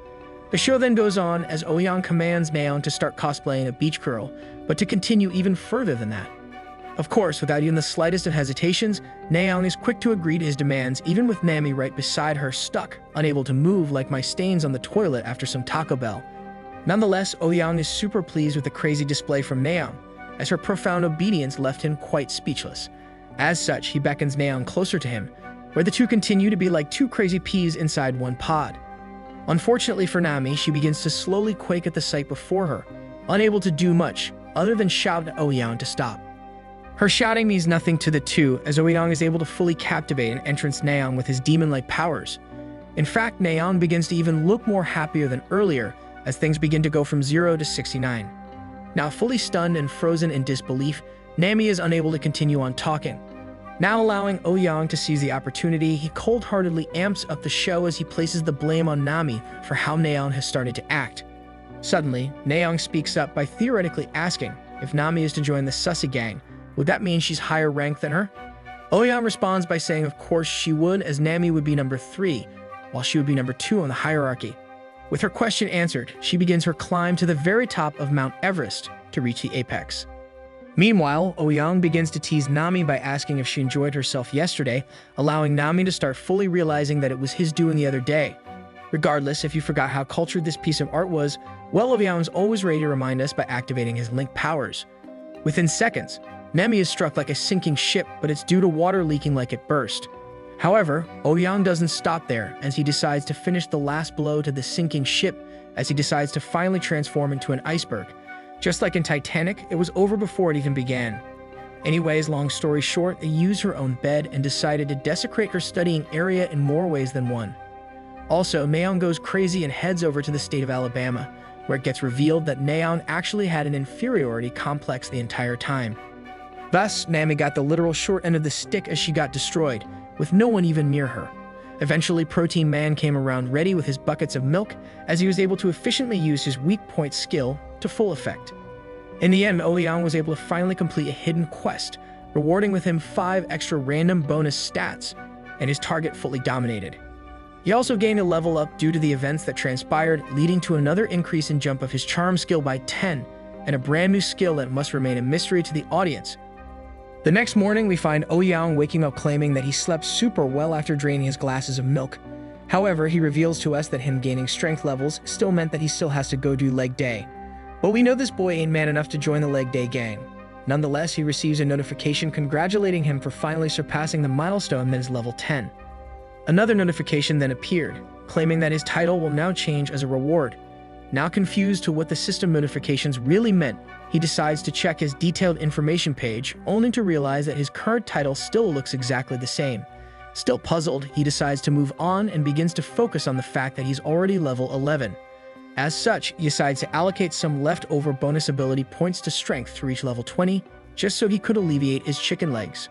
The show then goes on as Ouyang commands Naeon to start cosplaying a beach girl, but to continue even further than that. Of course, without even the slightest of hesitations, Naeon is quick to agree to his demands, even with Nami right beside her, stuck, unable to move like my stains on the toilet after some Taco Bell. Nonetheless, Ouyang is super pleased with the crazy display from Naeon, as her profound obedience left him quite speechless. As such, he beckons Naeon closer to him, where the two continue to be like two crazy peas inside one pod. Unfortunately for Nami, she begins to slowly quake at the sight before her, unable to do much other than shout at Ouyang to stop. Her shouting means nothing to the two, as Ouyang is able to fully captivate and entrance Naeon with his demon-like powers. In fact, Naeon begins to even look more happier than earlier, as things begin to go from 0 to 69. Now fully stunned and frozen in disbelief, Nami is unable to continue on talking. Now allowing Ouyang to seize the opportunity, he cold-heartedly amps up the show as he places the blame on Nami for how Naeon has started to act. Suddenly, Naeon speaks up by theoretically asking if Nami is to join the Sussy gang. Would that mean she's higher ranked than her? Ouyang responds by saying of course she would, as Nami would be number 3, while she would be number 2 on the hierarchy. With her question answered, she begins her climb to the very top of Mount Everest to reach the apex. Meanwhile, Ouyang begins to tease Nami by asking if she enjoyed herself yesterday, allowing Nami to start fully realizing that it was his doing the other day. Regardless, if you forgot how cultured this piece of art was, well, Ouyang's always ready to remind us by activating his link powers. Within seconds, Nami is struck like a sinking ship, but it's due to water leaking like it burst. However, Ouyang doesn't stop there, as he decides to finish the last blow to the sinking ship, as he decides to finally transform into an iceberg. Just like in Titanic, it was over before it even began. Anyways, long story short, they used her own bed and decided to desecrate her studying area in more ways than one. Also, Naeun goes crazy and heads over to the state of Alabama, where it gets revealed that Naeun actually had an inferiority complex the entire time. Thus, Nami got the literal short end of the stick as she got destroyed, with no one even near her. Eventually, Protein Man came around ready with his buckets of milk, as he was able to efficiently use his weak point skill to full effect. In the end, Ouyang was able to finally complete a hidden quest, rewarding with him 5 extra random bonus stats, and his target fully dominated. He also gained a level up due to the events that transpired, leading to another increase in jump of his charm skill by 10, and a brand new skill that must remain a mystery to the audience. The next morning, we find Ouyang waking up claiming that he slept super well after draining his glasses of milk. However, he reveals to us that him gaining strength levels still meant that he still has to go do leg day. But we know this boy ain't man enough to join the leg day gang. Nonetheless, he receives a notification congratulating him for finally surpassing the milestone that is level 10. Another notification then appeared, claiming that his title will now change as a reward. Now confused to what the system notifications really meant, he decides to check his detailed information page, only to realize that his current title still looks exactly the same. Still puzzled, he decides to move on and begins to focus on the fact that he's already level 11. As such, he decides to allocate some leftover bonus ability points to strength to reach level 20, just so he could alleviate his chicken legs.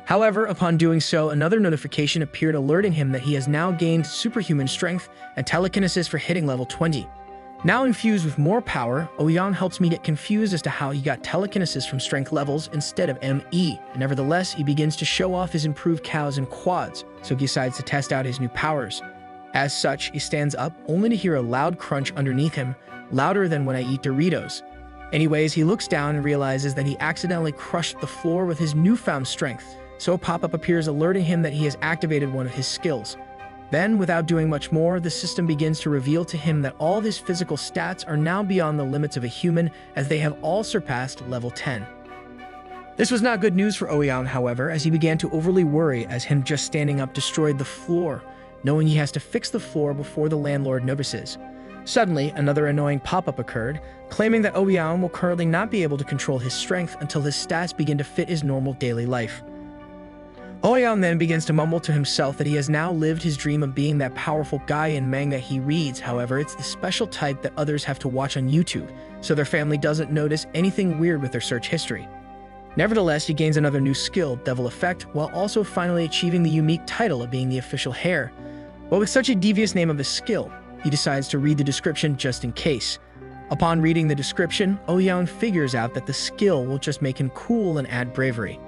However, upon doing so, another notification appeared alerting him that he has now gained superhuman strength and telekinesis for hitting level 20. Now infused with more power, Ouyang helps me get confused as to how he got telekinesis from strength levels instead of ME. Nevertheless, he begins to show off his improved cows and quads, so he decides to test out his new powers. As such, he stands up only to hear a loud crunch underneath him, louder than when I eat Doritos. Anyways, he looks down and realizes that he accidentally crushed the floor with his newfound strength, so a pop-up appears alerting him that he has activated one of his skills. Then, without doing much more, the system begins to reveal to him that all of his physical stats are now beyond the limits of a human, as they have all surpassed level 10. This was not good news for Ouyang, however, as he began to overly worry as him just standing up destroyed the floor, knowing he has to fix the floor before the landlord notices. Suddenly, another annoying pop-up occurred, claiming that Ouyang will currently not be able to control his strength until his stats begin to fit his normal daily life. Ouyang then begins to mumble to himself that he has now lived his dream of being that powerful guy in manga he reads. However, it's the special type that others have to watch on YouTube, so their family doesn't notice anything weird with their search history. Nevertheless, he gains another new skill, Devil Effect, while also finally achieving the unique title of being the official heir. But with such a devious name of a skill, he decides to read the description just in case. Upon reading the description, Ouyang figures out that the skill will just make him cool and add bravery.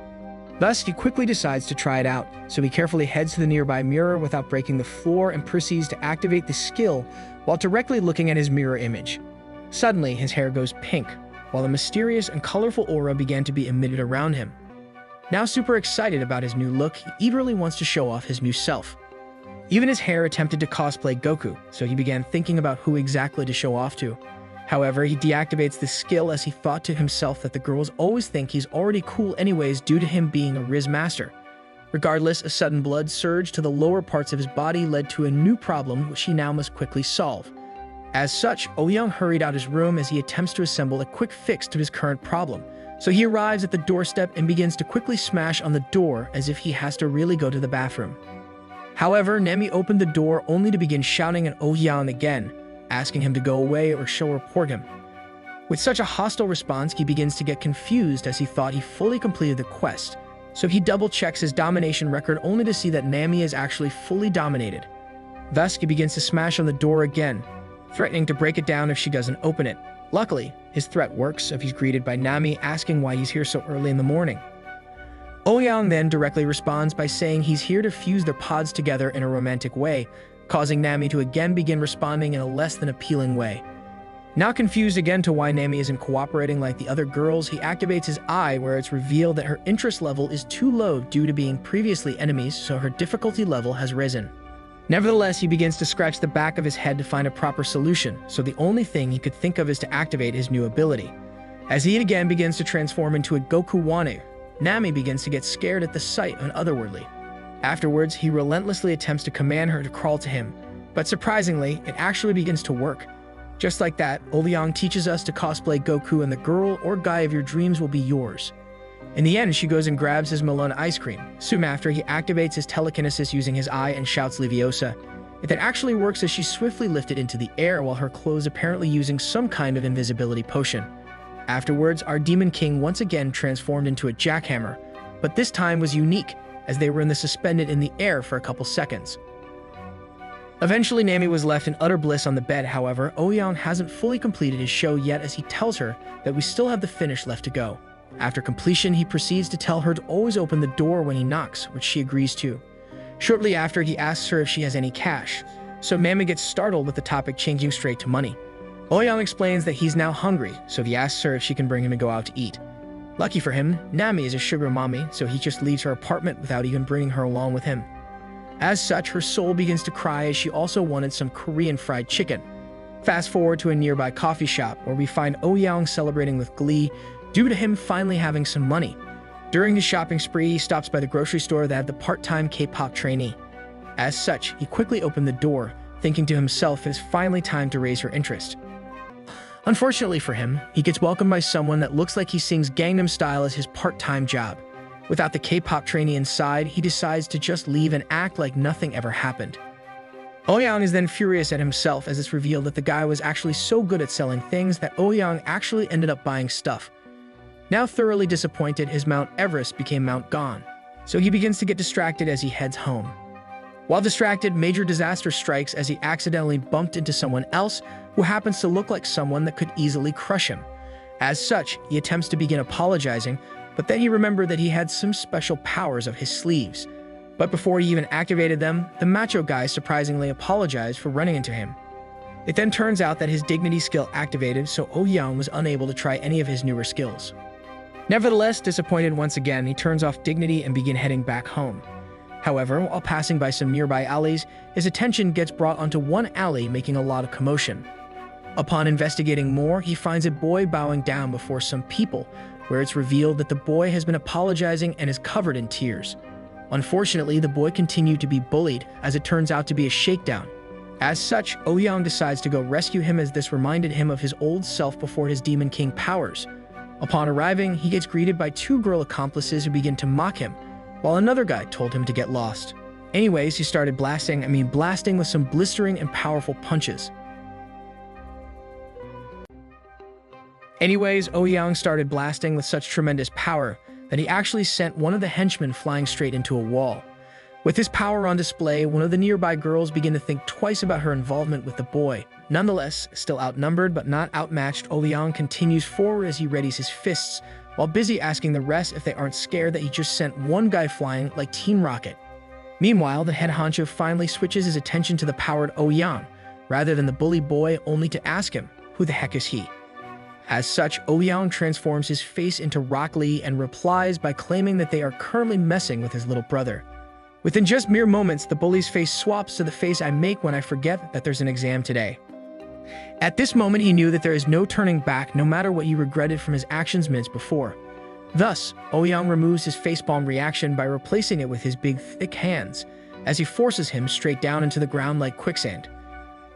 Thus, he quickly decides to try it out, so he carefully heads to the nearby mirror without breaking the floor and proceeds to activate the skill while directly looking at his mirror image. Suddenly, his hair goes pink, while a mysterious and colorful aura began to be emitted around him. Now super excited about his new look, he eagerly wants to show off his new self. Even his hair attempted to cosplay Goku, so he began thinking about who exactly to show off to. However, he deactivates the skill as he thought to himself that the girls always think he's already cool anyways due to him being a Riz master. Regardless, a sudden blood surge to the lower parts of his body led to a new problem which he now must quickly solve. As such, Ouyang hurried out his room as he attempts to assemble a quick fix to his current problem. So he arrives at the doorstep and begins to quickly smash on the door as if he has to really go to the bathroom. However, Nemi opened the door only to begin shouting at Ouyang again, asking him to go away or she'll report him. With such a hostile response, he begins to get confused as he thought he fully completed the quest, so he double-checks his domination record only to see that Nami is actually fully dominated. Thus, he begins to smash on the door again, threatening to break it down if she doesn't open it. Luckily, his threat works if he's greeted by Nami asking why he's here so early in the morning. Ouyang then directly responds by saying he's here to fuse their pods together in a romantic way, causing Nami to again begin responding in a less than appealing way. Now confused again to why Nami isn't cooperating like the other girls, he activates his eye where it's revealed that her interest level is too low due to being previously enemies, so her difficulty level has risen. Nevertheless, he begins to scratch the back of his head to find a proper solution, so the only thing he could think of is to activate his new ability. As he again begins to transform into a Goku Wane, Nami begins to get scared at the sight of an otherworldly. Afterwards, he relentlessly attempts to command her to crawl to him, but surprisingly, it actually begins to work. Just like that, Ouyang teaches us to cosplay Goku and the girl or guy of your dreams will be yours. In the end, she goes and grabs his melon ice cream. Soon after, he activates his telekinesis using his eye and shouts Leviosa. It then actually works as she's swiftly lifted into the air while her clothes apparently using some kind of invisibility potion. Afterwards, our Demon King once again transformed into a jackhammer, but this time was unique as they were suspended in the air for a couple seconds. Eventually, Nami was left in utter bliss on the bed. However, Ouyang hasn't fully completed his show yet as he tells her that we still have the finish left to go. After completion, he proceeds to tell her to always open the door when he knocks, which she agrees to. Shortly after, he asks her if she has any cash, so Nami gets startled with the topic changing straight to money. Ouyang explains that he's now hungry, so he asks her if she can bring him to go out to eat. Lucky for him, Nami is a sugar mommy, so he just leaves her apartment without even bringing her along with him. As such, her soul begins to cry as she also wanted some Korean fried chicken. Fast forward to a nearby coffee shop where we find Ouyang celebrating with glee due to him finally having some money. During his shopping spree, he stops by the grocery store that had the part-time K-pop trainee. As such, he quickly opened the door, thinking to himself it is finally time to raise her interest. Unfortunately for him, he gets welcomed by someone that looks like he sings Gangnam Style as his part-time job. Without the K-pop trainee inside, he decides to just leave and act like nothing ever happened. Ouyang is then furious at himself as it's revealed that the guy was actually so good at selling things that Ouyang actually ended up buying stuff. Now thoroughly disappointed, his Mount Everest became Mount Gone, so he begins to get distracted as he heads home. While distracted, major disaster strikes as he accidentally bumped into someone else who happens to look like someone that could easily crush him. As such, he attempts to begin apologizing, but then he remembered that he had some special powers up his sleeves. But before he even activated them, the macho guy surprisingly apologized for running into him. It then turns out that his dignity skill activated, so Ouyang was unable to try any of his newer skills. Nevertheless, disappointed once again, he turns off dignity and begins heading back home. However, while passing by some nearby alleys, his attention gets brought onto one alley making a lot of commotion. Upon investigating more, he finds a boy bowing down before some people, where it's revealed that the boy has been apologizing and is covered in tears. Unfortunately, the boy continued to be bullied, as it turns out to be a shakedown. As such, Ouyang decides to go rescue him as this reminded him of his old self before his Demon King powers. Upon arriving, he gets greeted by two girl accomplices who begin to mock him, while another guy told him to get lost. Anyways, he started blasting with some blistering and powerful punches. Ouyang started blasting with such tremendous power that he actually sent one of the henchmen flying straight into a wall. With his power on display, one of the nearby girls began to think twice about her involvement with the boy. Nonetheless, still outnumbered but not outmatched, Ouyang continues forward as he readies his fists, while busy asking the rest if they aren't scared that he just sent one guy flying like Team Rocket. Meanwhile, the head honcho finally switches his attention to the powered Ouyang, rather than the bully boy, only to ask him, who the heck is he? As such, Ouyang transforms his face into Rock Lee and replies by claiming that they are currently messing with his little brother. Within just mere moments, the bully's face swaps to the face I make when I forget that there's an exam today. At this moment, he knew that there is no turning back, no matter what he regretted from his actions minutes before. Thus, Ouyang removes his facepalm reaction by replacing it with his big, thick hands, as he forces him straight down into the ground like quicksand.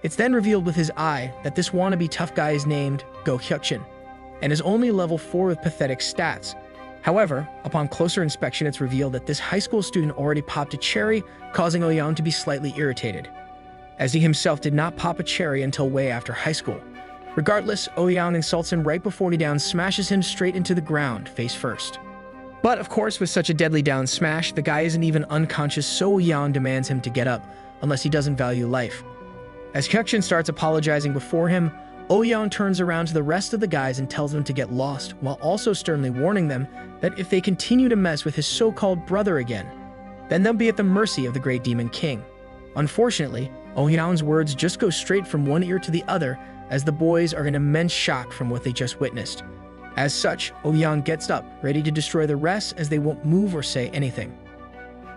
It's then revealed with his eye that this wannabe tough guy is named Go Hyukjin, and is only level 4 with pathetic stats. However, upon closer inspection, it's revealed that this high school student already popped a cherry, causing Ouyang to be slightly irritated, as he himself did not pop a cherry until way after high school. Regardless, Ouyang insults him right before he down smashes him straight into the ground, face first. But of course, with such a deadly down smash, the guy isn't even unconscious, so Ouyang demands him to get up, unless he doesn't value life. As Hyukjin starts apologizing before him, Ouyang turns around to the rest of the guys and tells them to get lost, while also sternly warning them that if they continue to mess with his so-called brother again, then they'll be at the mercy of the great Demon King. Unfortunately, Ouyang's words just go straight from one ear to the other, as the boys are in immense shock from what they just witnessed. As such, Ouyang gets up, ready to destroy the rest as they won't move or say anything.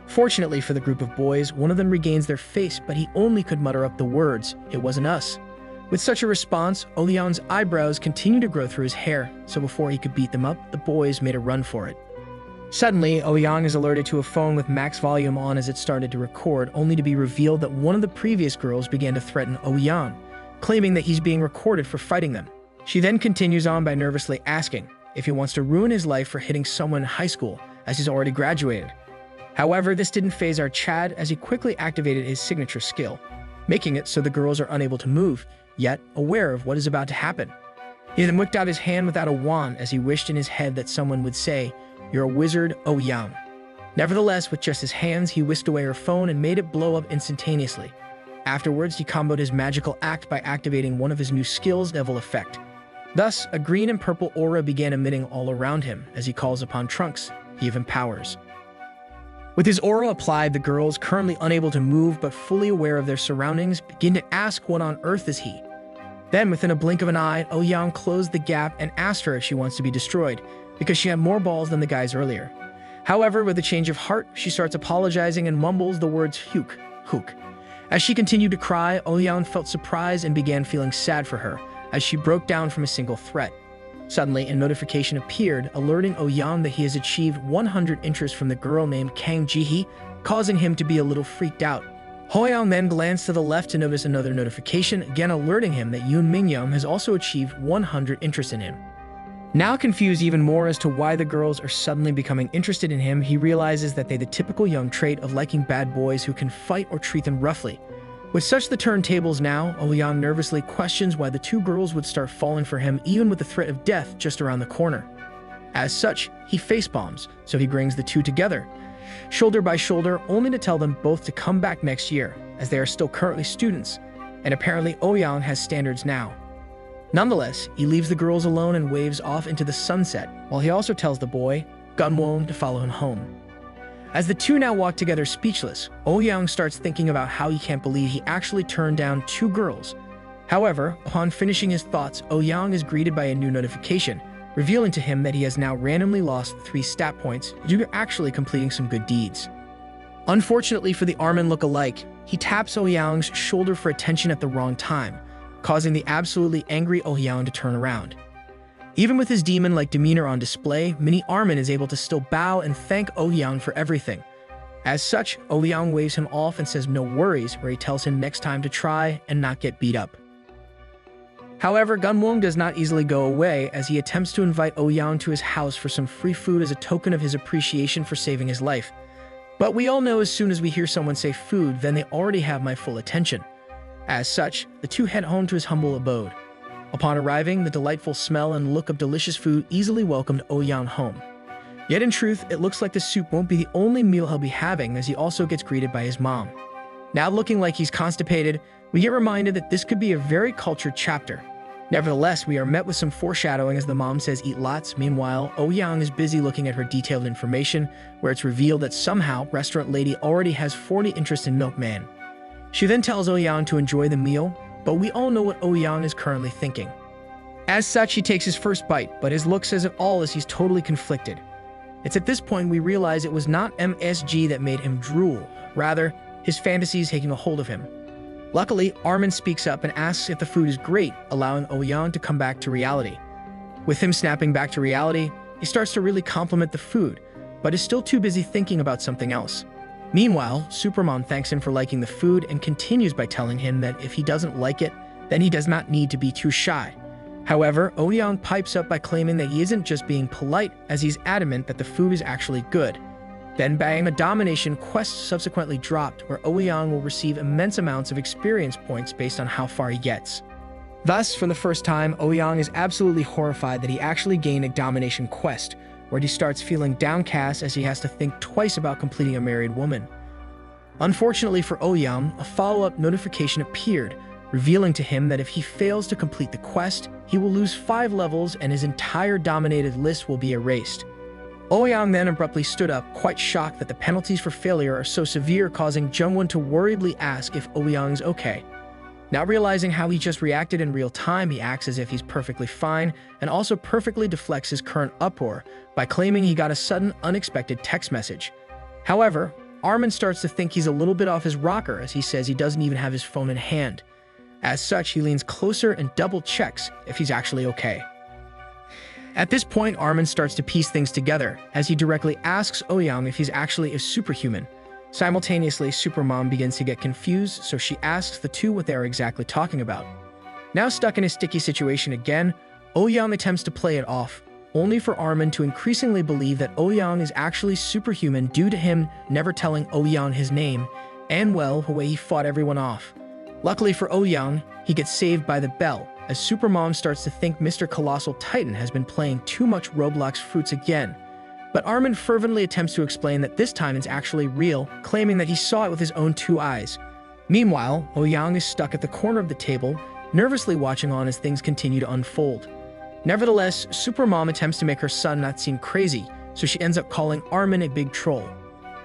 Fortunately for the group of boys, one of them regains their face, but he only could mutter up the words, "It wasn't us." With such a response, Ouyang's eyebrows continued to grow through his hair, so before he could beat them up, the boys made a run for it. Suddenly, Ouyang is alerted to a phone with max volume on as it started to record, only to be revealed that one of the previous girls began to threaten Ouyang, claiming that he's being recorded for fighting them. She then continues on by nervously asking, if he wants to ruin his life for hitting someone in high school, as he's already graduated. However, this didn't faze our Chad as he quickly activated his signature skill, making it so the girls are unable to move, yet aware of what is about to happen. He then whipped out his hand without a wand as he wished in his head that someone would say, "You're a wizard, Oh Yang." Nevertheless, with just his hands, he whisked away her phone and made it blow up instantaneously. Afterwards, he comboed his magical act by activating one of his new skills, Devil Effect. Thus, a green and purple aura began emitting all around him as he calls upon Trunks, he of empowers. With his aura applied, the girls, currently unable to move but fully aware of their surroundings, begin to ask what on earth is he. Then, within a blink of an eye, Oh Yang closed the gap and asked her if she wants to be destroyed, because she had more balls than the guys earlier. However, with a change of heart, she starts apologizing and mumbles the words "Hook, hook." As she continued to cry, Oh Yang felt surprised and began feeling sad for her, as she broke down from a single threat. Suddenly, a notification appeared, alerting Oh Yang that he has achieved 100 interest from the girl named Kang Ji-hee, causing him to be a little freaked out. Oh Yang then glanced to the left to notice another notification, again alerting him that Yoon Mingyum has also achieved 100 interest in him. Now confused even more as to why the girls are suddenly becoming interested in him, he realizes that they the typical young trait of liking bad boys who can fight or treat them roughly. With such the turntables now, Oh Yang nervously questions why the two girls would start falling for him even with the threat of death just around the corner. As such, he face-bombs, so he brings the two together, shoulder by shoulder, only to tell them both to come back next year, as they are still currently students, and apparently Oh Yang has standards now. Nonetheless, he leaves the girls alone and waves off into the sunset, while he also tells the boy, Gunwon, to follow him home. As the two now walk together speechless, Oh Yang starts thinking about how he can't believe he actually turned down two girls. However, upon finishing his thoughts, Oh Yang is greeted by a new notification, revealing to him that he has now randomly lost 3 stat points due to actually completing some good deeds. Unfortunately for the Armin look-alike, he taps Oh Yang's shoulder for attention at the wrong time, causing the absolutely angry Oh Yang to turn around. Even with his demon-like demeanor on display, Mini Armin is able to still bow and thank Oh Yang for everything. As such, Oh Yang waves him off and says no worries, where he tells him next time to try and not get beat up. However, Gunwon does not easily go away, as he attempts to invite Oh Yang to his house for some free food as a token of his appreciation for saving his life. But we all know as soon as we hear someone say food, then they already have my full attention. As such, the two head home to his humble abode. Upon arriving, the delightful smell and look of delicious food easily welcomed Oh Yang home. Yet in truth, it looks like the soup won't be the only meal he'll be having, as he also gets greeted by his mom. Now looking like he's constipated, we get reminded that this could be a very cultured chapter. Nevertheless, we are met with some foreshadowing as the mom says eat lots. Meanwhile, Oh Yang is busy looking at her detailed information, where it's revealed that somehow Restaurant Lady already has 40 interest in Milkman. She then tells Oh Yang to enjoy the meal, but we all know what Oh Yang is currently thinking. As such, he takes his first bite, but his look says it all as he's totally conflicted. It's at this point we realize it was not MSG that made him drool, rather, his fantasies taking a hold of him. Luckily, Armin speaks up and asks if the food is great, allowing Oh Yang to come back to reality. With him snapping back to reality, he starts to really compliment the food, but is still too busy thinking about something else. Meanwhile, Supermon thanks him for liking the food and continues by telling him that if he doesn't like it, then he does not need to be too shy. However, Oh Yang pipes up by claiming that he isn't just being polite, as he's adamant that the food is actually good. Then bang, a domination quest subsequently dropped, where Oh Yang will receive immense amounts of experience points based on how far he gets. Thus, for the first time, Oh Yang is absolutely horrified that he actually gained a domination quest, where he starts feeling downcast as he has to think twice about completing a married woman. Unfortunately for Oh Yang, a follow-up notification appeared, revealing to him that if he fails to complete the quest, he will lose 5 levels and his entire dominated list will be erased. Oh Yang then abruptly stood up, quite shocked that the penalties for failure are so severe, causing Jungwon to worriedly ask if Oh Yang is okay. Now realizing how he just reacted in real time, he acts as if he's perfectly fine, and also perfectly deflects his current uproar by claiming he got a sudden, unexpected text message. However, Armin starts to think he's a little bit off his rocker, as he says he doesn't even have his phone in hand. As such, he leans closer and double-checks if he's actually okay. At this point, Armin starts to piece things together, as he directly asks Oh Yang if he's actually a superhuman. Simultaneously, Supermom begins to get confused, so she asks the two what they are exactly talking about. Now stuck in a sticky situation again, Oh Yang attempts to play it off, only for Armin to increasingly believe that Ouyang is actually superhuman due to him never telling Ouyang his name, and well, the way he fought everyone off. Luckily for Ouyang, he gets saved by the bell, as Supermom starts to think Mr. Colossal Titan has been playing too much Roblox Fruits again. But Armin fervently attempts to explain that this time it's actually real, claiming that he saw it with his own 2 eyes. Meanwhile, Ouyang is stuck at the corner of the table, nervously watching on as things continue to unfold. Nevertheless, Supermom attempts to make her son not seem crazy, so she ends up calling Armin a big troll.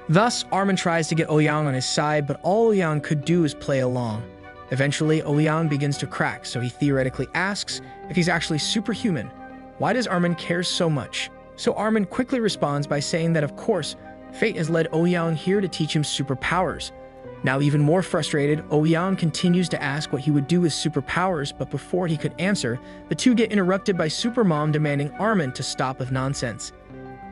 Thus, Armin tries to get Ouyang on his side, but all Ouyang could do is play along. Eventually, Ouyang begins to crack, so he theoretically asks if he's actually superhuman. Why does Armin care so much? So Armin quickly responds by saying that of course, fate has led Ouyang here to teach him superpowers. Now even more frustrated, Ouyang continues to ask what he would do with superpowers, but before he could answer, the two get interrupted by Supermom demanding Armin to stop with nonsense.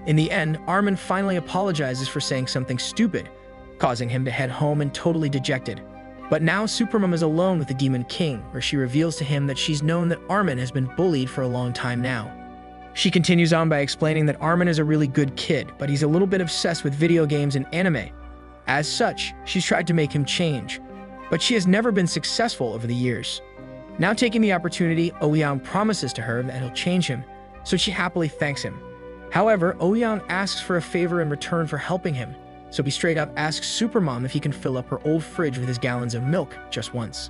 In the end, Armin finally apologizes for saying something stupid, causing him to head home and totally dejected. But now Supermom is alone with the Demon King, where she reveals to him that she's known that Armin has been bullied for a long time now. She continues on by explaining that Armin is a really good kid, but he's a little bit obsessed with video games and anime. As such, she's tried to make him change, but she has never been successful over the years. Now taking the opportunity, Ouyang promises to her that he'll change him, so she happily thanks him. However, Ouyang asks for a favor in return for helping him, so he straight up asks Supermom if he can fill up her old fridge with his gallons of milk just once.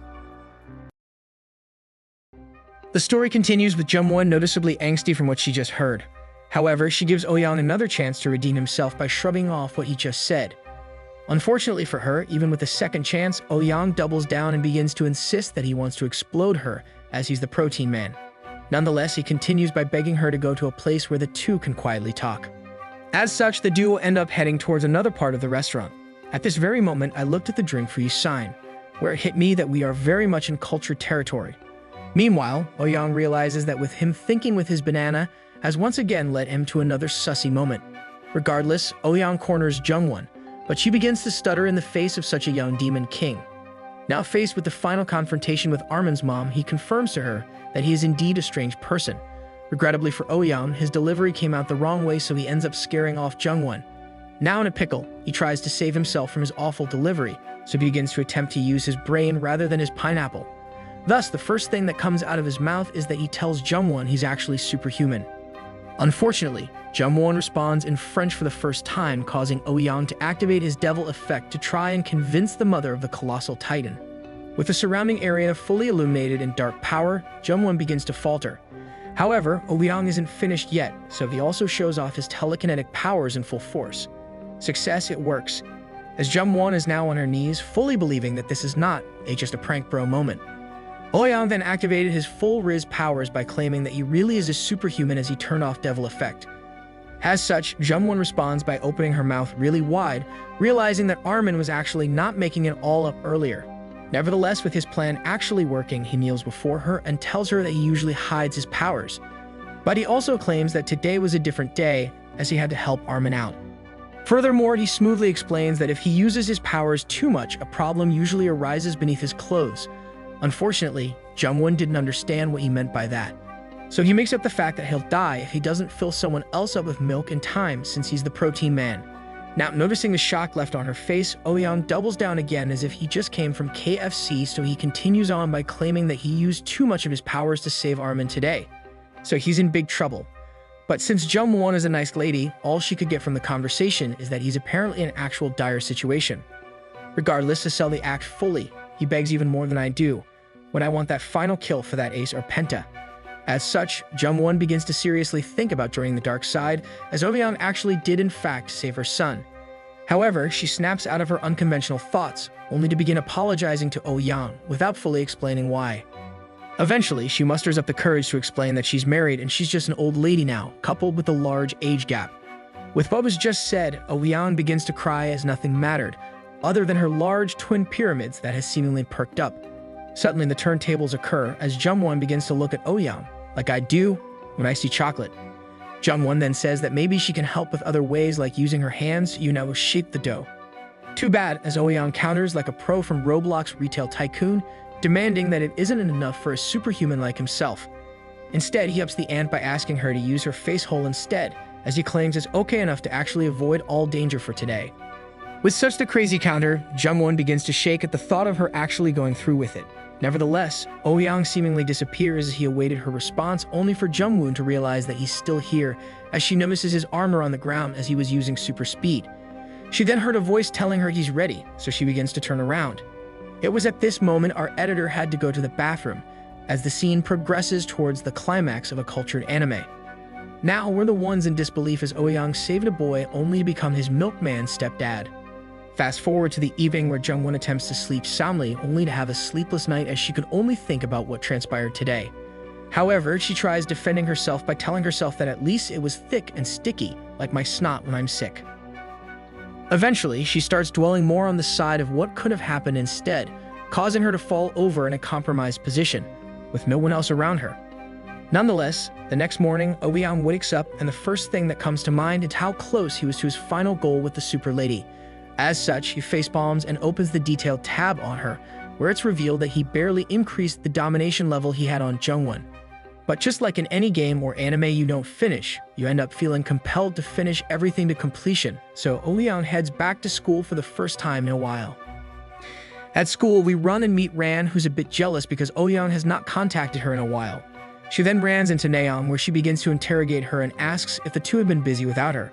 The story continues with Jungwon noticeably angsty from what she just heard. However, she gives Ouyang another chance to redeem himself by shrugging off what he just said. Unfortunately for her, even with a second chance, Ouyang doubles down and begins to insist that he wants to explode her, as he's the protein man. Nonetheless, he continues by begging her to go to a place where the two can quietly talk. As such, the duo end up heading towards another part of the restaurant. At this very moment, I looked at the drink for you sign, where it hit me that we are very much in cultured territory. Meanwhile, Ouyang realizes that with him thinking with his banana has once again led him to another sussy moment. Regardless, Ouyang corners Jungwon, but she begins to stutter in the face of such a young demon king. Now faced with the final confrontation with Armin's mom, he confirms to her that he is indeed a strange person. Regrettably for Ouyang, his delivery came out the wrong way, so he ends up scaring off Jungwon. Now in a pickle, he tries to save himself from his awful delivery, so he begins to attempt to use his brain rather than his pineapple. Thus, the first thing that comes out of his mouth is that he tells Jungwon he's actually superhuman. Unfortunately, Jungwon responds in French for the first time, causing Ouyang to activate his devil effect to try and convince the mother of the Colossal Titan. With the surrounding area fully illuminated in dark power, Jungwon begins to falter. However, Ouyang isn't finished yet, so he also shows off his telekinetic powers in full force. Success, it works, as Jungwon is now on her knees, fully believing that this is not just a prank bro moment. Ouyang then activated his full Riz powers by claiming that he really is a superhuman as he turned off devil effect. As such, Jungwon responds by opening her mouth really wide, realizing that Armin was actually not making it all up earlier. Nevertheless, with his plan actually working, he kneels before her and tells her that he usually hides his powers. But he also claims that today was a different day, as he had to help Armin out. Furthermore, he smoothly explains that if he uses his powers too much, a problem usually arises beneath his clothes. Unfortunately, Jungwon didn't understand what he meant by that. So he makes up the fact that he'll die if he doesn't fill someone else up with milk in time, since he's the protein man. Now, noticing the shock left on her face, Ouyang doubles down again as if he just came from KFC, so he continues on by claiming that he used too much of his powers to save Armin today. So he's in big trouble. But since Jungwon is a nice lady, all she could get from the conversation is that he's apparently in an actual dire situation. Regardless, to sell the act fully, he begs even more than I do, when I want that final kill for that ace or penta. As such, Jungwon begins to seriously think about joining the dark side, as Ouyang actually did in fact save her son. However, she snaps out of her unconventional thoughts, only to begin apologizing to Ouyang, without fully explaining why. Eventually, she musters up the courage to explain that she's married and she's just an old lady now, coupled with a large age gap. With what was just said, Ouyang begins to cry as nothing mattered, other than her large twin pyramids that has seemingly perked up. Suddenly, the turntables occur as Jungwon begins to look at Ouyang, like I do when I see chocolate. Jungwon then says that maybe she can help with other ways, like using her hands, shape the dough. Too bad, as Ouyang counters like a pro from Roblox Retail Tycoon, demanding that it isn't enough for a superhuman like himself. Instead, he ups the ante by asking her to use her face hole instead, as he claims it's okay enough to actually avoid all danger for today. With such the crazy counter, Jungwon begins to shake at the thought of her actually going through with it. Nevertheless, Oh-young seemingly disappears as he awaited her response, only for Jungwon to realize that he's still here, as she notices his armor on the ground as he was using super speed. She then heard a voice telling her he's ready, so she begins to turn around. It was at this moment our editor had to go to the bathroom, as the scene progresses towards the climax of a cultured anime. Now we're the ones in disbelief as Oh-young saved a boy only to become his milkman's stepdad. Fast forward to the evening where Jungwon attempts to sleep soundly only to have a sleepless night as she could only think about what transpired today. However, she tries defending herself by telling herself that at least it was thick and sticky, like my snot when I'm sick. Eventually, she starts dwelling more on the side of what could have happened instead, causing her to fall over in a compromised position, with no one else around her. Nonetheless, the next morning, Oh-young wakes up and the first thing that comes to mind is how close he was to his final goal with the super lady. As such, he facepalms and opens the detailed tab on her, where it's revealed that he barely increased the domination level he had on Jungwon. But just like in any game or anime you don't finish, you end up feeling compelled to finish everything to completion, so Oh-young heads back to school for the first time in a while. At school, we run and meet Ran, who's a bit jealous because Oh-young has not contacted her in a while. She then runs into Naeon, where she begins to interrogate her and asks if the two have been busy without her,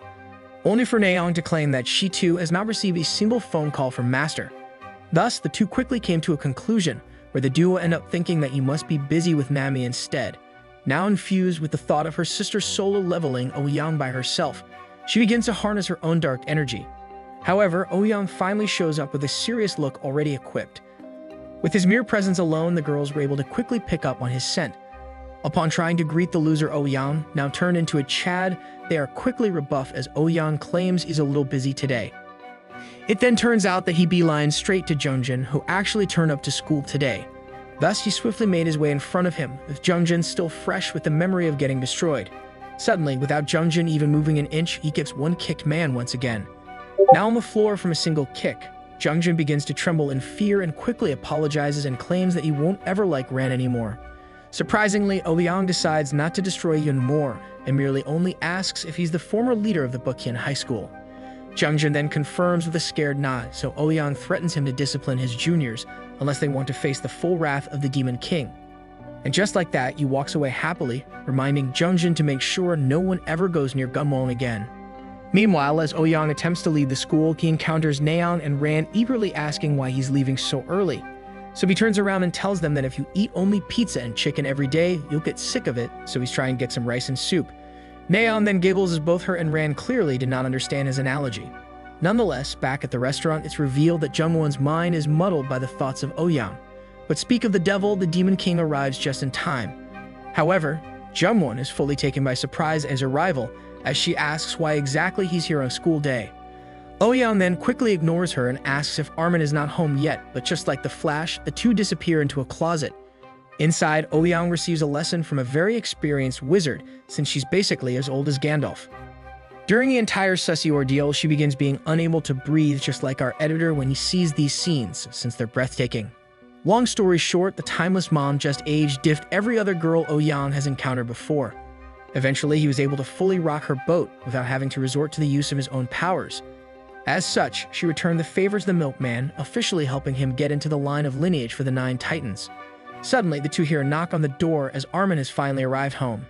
only for Naeon to claim that she too has not received a single phone call from Master. Thus, the two quickly came to a conclusion, where the duo end up thinking that he must be busy with Mami instead. Now infused with the thought of her sister solo leveling Oh-young by herself, she begins to harness her own dark energy. However, Oh-young finally shows up with a serious look already equipped. With his mere presence alone, the girls were able to quickly pick up on his scent. Upon trying to greet the loser Oh-young, now turned into a Chad, they are quickly rebuffed as Oh-young claims he's a little busy today. It then turns out that he beelines straight to Jungjin, who actually turned up to school today. Thus, he swiftly made his way in front of him, with Jungjin still fresh with the memory of getting destroyed. Suddenly, without Jungjin even moving an inch, he gives one kicked man once again. Now on the floor from a single kick, Jungjin begins to tremble in fear and quickly apologizes and claims that he won't ever like Ran anymore. Surprisingly, Oh-young decides not to destroy Yun more, and merely only asks if he's the former leader of the Bukyan High School. Jungjin then confirms with a scared nod, so Oh-young threatens him to discipline his juniors unless they want to face the full wrath of the Demon King. And just like that, he walks away happily, reminding Jungjin to make sure no one ever goes near Gunwon again. Meanwhile, as Oh-young attempts to leave the school, he encounters Naeon and Ran eagerly asking why he's leaving so early. So he turns around and tells them that if you eat only pizza and chicken every day, you'll get sick of it, so he's trying to get some rice and soup. Naeon then giggles as both her and Ran clearly did not understand his analogy. Nonetheless, back at the restaurant, it's revealed that Jungwon's mind is muddled by the thoughts of Oh-young. But speak of the devil, the Demon King arrives just in time. However, Jungwon is fully taken by surprise at his arrival, as she asks why exactly he's here on school day. Oh-young then quickly ignores her and asks if Armin is not home yet, but just like the Flash, the two disappear into a closet. Inside, Oh-young receives a lesson from a very experienced wizard, since she's basically as old as Gandalf. During the entire sussy ordeal, she begins being unable to breathe just like our editor when he sees these scenes, since they're breathtaking. Long story short, the timeless mom just age-diffed every other girl Oh-young has encountered before. Eventually, he was able to fully rock her boat without having to resort to the use of his own powers. As such, she returned the favor to the milkman, officially helping him get into the line of lineage for the 9 Titans. Suddenly, the two hear a knock on the door as Armin has finally arrived home.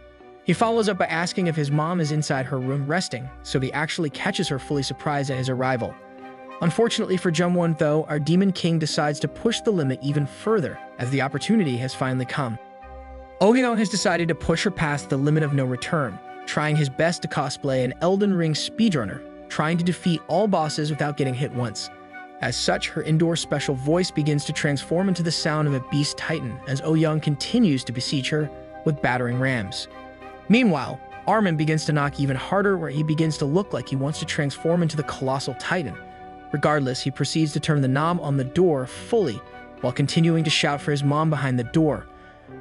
He follows up by asking if his mom is inside her room resting, so he actually catches her fully surprised at his arrival. Unfortunately for Jungwon though, our Demon King decides to push the limit even further, as the opportunity has finally come. Oh-young has decided to push her past the limit of no return, trying his best to cosplay an Elden Ring speedrunner, trying to defeat all bosses without getting hit once. As such, her indoor special voice begins to transform into the sound of a beast titan as Oh-young continues to besiege her with battering rams. Meanwhile, Armin begins to knock even harder, where he begins to look like he wants to transform into the colossal titan. Regardless, he proceeds to turn the knob on the door fully while continuing to shout for his mom behind the door.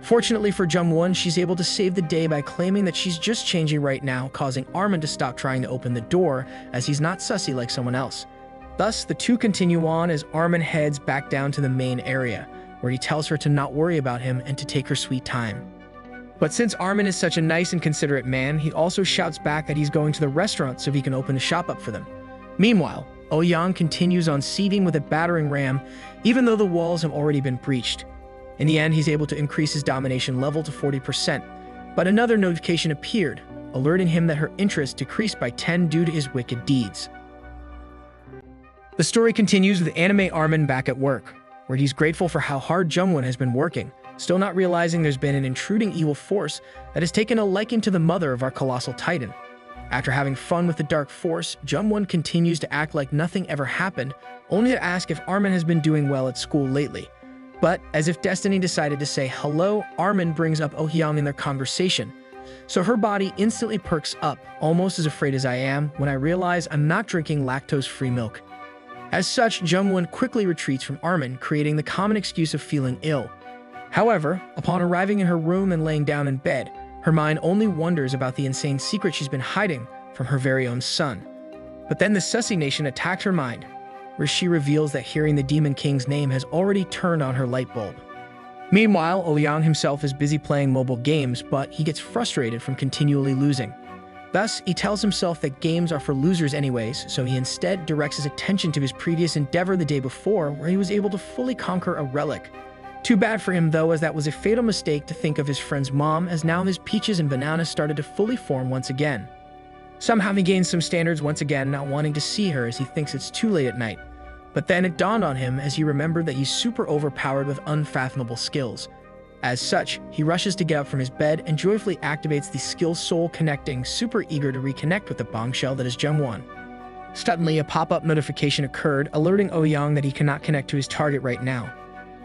Fortunately for Jungwon, she's able to save the day by claiming that she's just changing right now, causing Armin to stop trying to open the door as he's not sussy like someone else. Thus, the two continue on as Armin heads back down to the main area, where he tells her to not worry about him and to take her sweet time. But since Armin is such a nice and considerate man, he also shouts back that he's going to the restaurant so he can open a shop up for them. Meanwhile, Ouyang continues on sieging with a battering ram, even though the walls have already been breached. In the end, he's able to increase his domination level to 40%, but another notification appeared, alerting him that her interest decreased by 10 due to his wicked deeds. The story continues with anime Armin back at work, where he's grateful for how hard Jungwon has been working, still not realizing there's been an intruding evil force that has taken a liking to the mother of our colossal titan. After having fun with the dark force, Jungwon continues to act like nothing ever happened, only to ask if Armin has been doing well at school lately. But, as if destiny decided to say hello, Armin brings up Oh Hyung in their conversation. So her body instantly perks up, almost as afraid as I am, when I realize I'm not drinking lactose-free milk. As such, Jungwon quickly retreats from Armin, creating the common excuse of feeling ill. However, upon arriving in her room and laying down in bed, her mind only wonders about the insane secret she's been hiding from her very own son. But then the Sussy Nation attacked her mind, where she reveals that hearing the Demon King's name has already turned on her light bulb. Meanwhile, Ouyang himself is busy playing mobile games, but he gets frustrated from continually losing. Thus, he tells himself that games are for losers anyways, so he instead directs his attention to his previous endeavor the day before, where he was able to fully conquer a relic. Too bad for him though, as that was a fatal mistake to think of his friend's mom, as now his peaches and bananas started to fully form once again. Somehow he gains some standards once again, not wanting to see her as he thinks it's too late at night. But then it dawned on him as he remembered that he's super overpowered with unfathomable skills. As such, he rushes to get up from his bed and joyfully activates the skill soul connecting, super eager to reconnect with the bombshell that is Jungwon. Suddenly, a pop-up notification occurred, alerting Ouyang that he cannot connect to his target right now.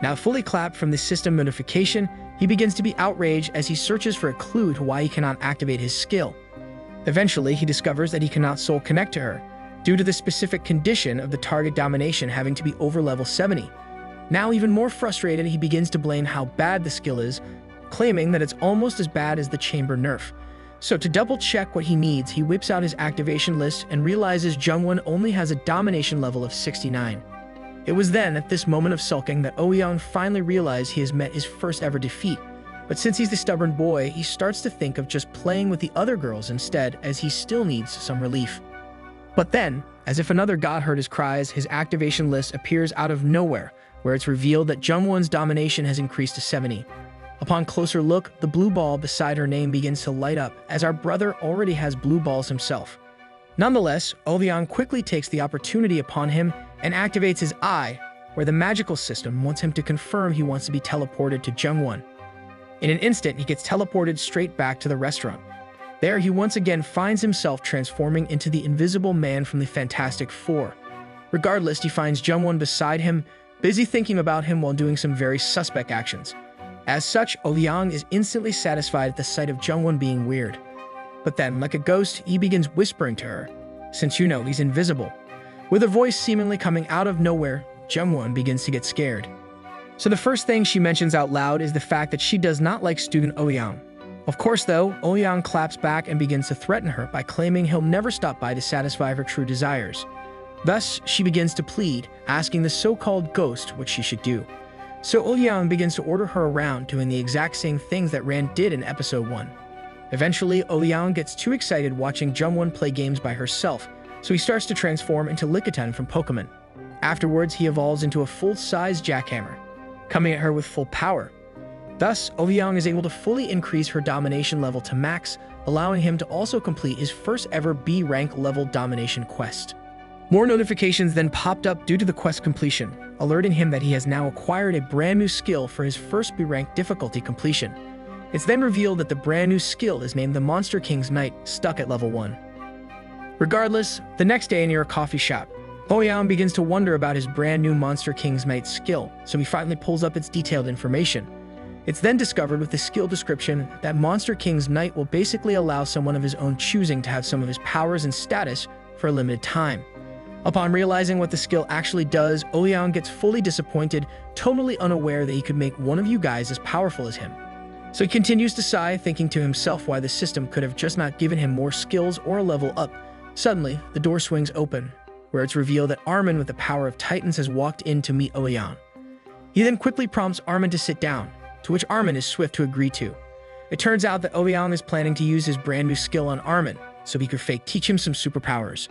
Now fully clapped from the system notification, he begins to be outraged as he searches for a clue to why he cannot activate his skill. Eventually, he discovers that he cannot soul connect to her, due to the specific condition of the target domination having to be over level 70. Now even more frustrated, he begins to blame how bad the skill is, claiming that it's almost as bad as the chamber nerf. So to double check what he needs, he whips out his activation list and realizes Jungwon only has a domination level of 69. It was then, at this moment of sulking, that Ouyang finally realized he has met his first ever defeat. But since he's the stubborn boy, he starts to think of just playing with the other girls instead, as he still needs some relief. But then, as if another god heard his cries, his activation list appears out of nowhere, where it's revealed that Jungwon's domination has increased to 70. Upon closer look, the blue ball beside her name begins to light up, as our brother already has blue balls himself. Nonetheless, Ouyang quickly takes the opportunity upon him and activates his eye, where the magical system wants him to confirm he wants to be teleported to Jungwon. In an instant, he gets teleported straight back to the restaurant. There, he once again finds himself transforming into the Invisible Man from the Fantastic Four. Regardless, he finds Jungwon beside him, busy thinking about him while doing some very suspect actions. As such, Ouyang is instantly satisfied at the sight of Jungwon being weird. But then, like a ghost, he begins whispering to her, since you know he's invisible. With a voice seemingly coming out of nowhere, Jungwon begins to get scared. So the first thing she mentions out loud is the fact that she does not like student Ouyang. Of course though, Ouyang claps back and begins to threaten her by claiming he'll never stop by to satisfy her true desires. Thus, she begins to plead, asking the so-called ghost what she should do. So Ouyang begins to order her around, doing the exact same things that Ran did in episode 1. Eventually, Ouyang gets too excited watching Jungwon play games by herself, so he starts to transform into Lickitung from Pokemon. Afterwards, he evolves into a full-size jackhammer, coming at her with full power. Thus, Ouyang is able to fully increase her domination level to max, allowing him to also complete his first ever B-rank level domination quest. More notifications then popped up due to the quest completion, alerting him that he has now acquired a brand new skill for his first B-rank difficulty completion. It's then revealed that the brand new skill is named the Monster King's Knight, stuck at level 1. Regardless, the next day near a coffee shop, Ouyang begins to wonder about his brand new Monster King's Knight skill, so he finally pulls up its detailed information. It's then discovered with the skill description that Monster King's Knight will basically allow someone of his own choosing to have some of his powers and status for a limited time. Upon realizing what the skill actually does, Ouyang gets fully disappointed, totally unaware that he could make one of you guys as powerful as him. So he continues to sigh, thinking to himself why the system could have just not given him more skills or a level up. Suddenly, the door swings open, where it's revealed that Armin with the power of Titans has walked in to meet Ouyang. He then quickly prompts Armin to sit down, to which Armin is swift to agree to. It turns out that Ouyang is planning to use his brand new skill on Armin, so he could fake teach him some superpowers.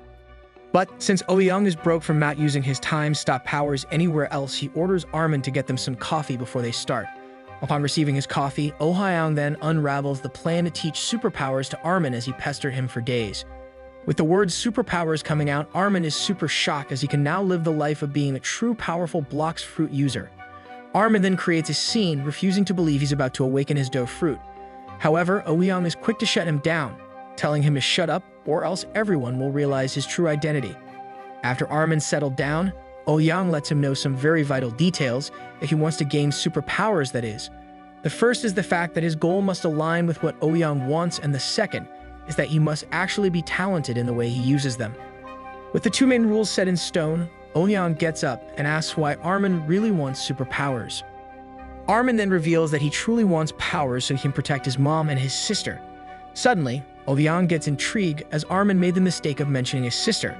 But since Ouyang is broke from not using his time-stop powers anywhere else, he orders Armin to get them some coffee before they start. Upon receiving his coffee, Ouyang then unravels the plan to teach superpowers to Armin as he pestered him for days. With the words superpowers coming out, Armin is super shocked as he can now live the life of being a true powerful Blox fruit user. Armin then creates a scene, refusing to believe he's about to awaken his dough fruit. However, Ouyang is quick to shut him down, telling him to shut up or else everyone will realize his true identity. After Armin settled down, Ouyang lets him know some very vital details if he wants to gain superpowers, that is. The first is the fact that his goal must align with what Ouyang wants, and the second is that he must actually be talented in the way he uses them. With the two main rules set in stone, Ouyang gets up and asks why Armin really wants superpowers. Armin then reveals that he truly wants powers so he can protect his mom and his sister. Suddenly, Ouyang gets intrigued as Armin made the mistake of mentioning his sister.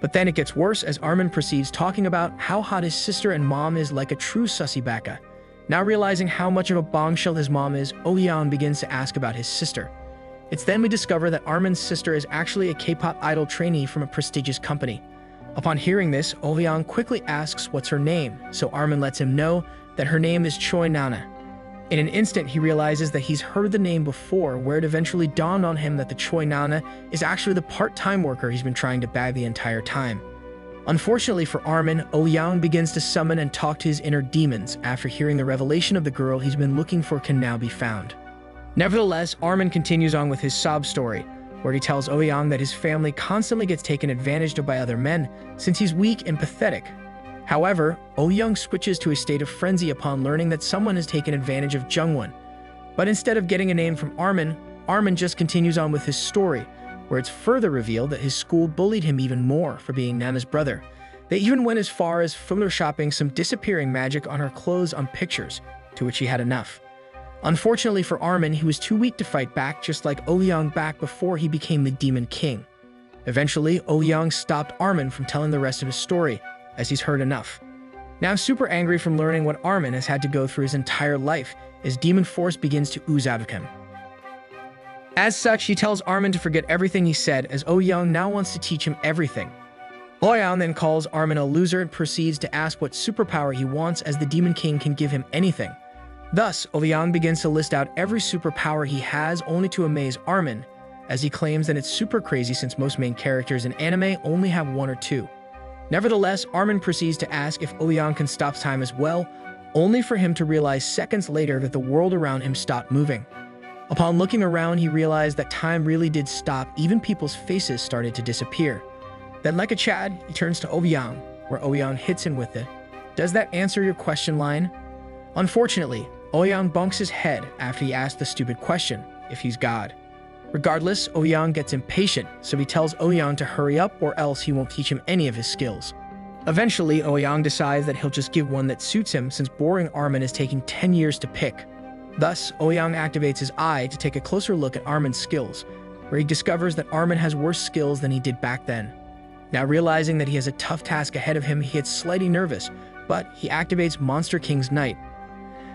But then it gets worse as Armin proceeds talking about how hot his sister and mom is, like a true sussy baka. Now realizing how much of a bombshell his mom is, Ouyang begins to ask about his sister. It's then we discover that Armin's sister is actually a K-pop idol trainee from a prestigious company. Upon hearing this, Ouyang quickly asks what's her name, so Armin lets him know that her name is Choi Nana. In an instant, he realizes that he's heard the name before, where it eventually dawned on him that the Choi Nana is actually the part-time worker he's been trying to bag the entire time. Unfortunately for Armin, Ouyang begins to summon and talk to his inner demons after hearing the revelation of the girl he's been looking for can now be found. Nevertheless, Armin continues on with his sob story, where he tells Ouyang that his family constantly gets taken advantage of by other men since he's weak and pathetic. However, Ouyang switches to a state of frenzy upon learning that someone has taken advantage of Jungwon. But instead of getting a name from Armin, Armin just continues on with his story, where it's further revealed that his school bullied him even more for being Nana's brother. They even went as far as photoshopping some disappearing magic on her clothes on pictures, to which he had enough. Unfortunately for Armin, he was too weak to fight back, just like Ouyang back before he became the Demon King. Eventually, Ouyang stopped Armin from telling the rest of his story, as he's heard enough. Now super angry from learning what Armin has had to go through his entire life, his demon force begins to ooze out of him. As such, he tells Armin to forget everything he said, as Ouyang now wants to teach him everything. Ouyang then calls Armin a loser and proceeds to ask what superpower he wants, as the Demon King can give him anything. Thus, Ouyang begins to list out every superpower he has, only to amaze Armin, as he claims that it's super crazy since most main characters in anime only have one or two. Nevertheless, Armin proceeds to ask if Ouyang can stop time as well, only for him to realize seconds later that the world around him stopped moving. Upon looking around, he realized that time really did stop, even people's faces started to disappear. Then like a Chad, he turns to Ouyang, where Ouyang hits him with it. "Does that answer your question?" line? Unfortunately, Ouyang bunks his head after he asked the stupid question, if he's God. Regardless, Ouyang gets impatient, so he tells Ouyang to hurry up or else he won't teach him any of his skills. Eventually, Ouyang decides that he'll just give one that suits him since boring Armin is taking 10 years to pick. Thus, Ouyang activates his eye to take a closer look at Armin's skills, where he discovers that Armin has worse skills than he did back then. Now realizing that he has a tough task ahead of him, he gets slightly nervous, but he activates Monster King's Knight.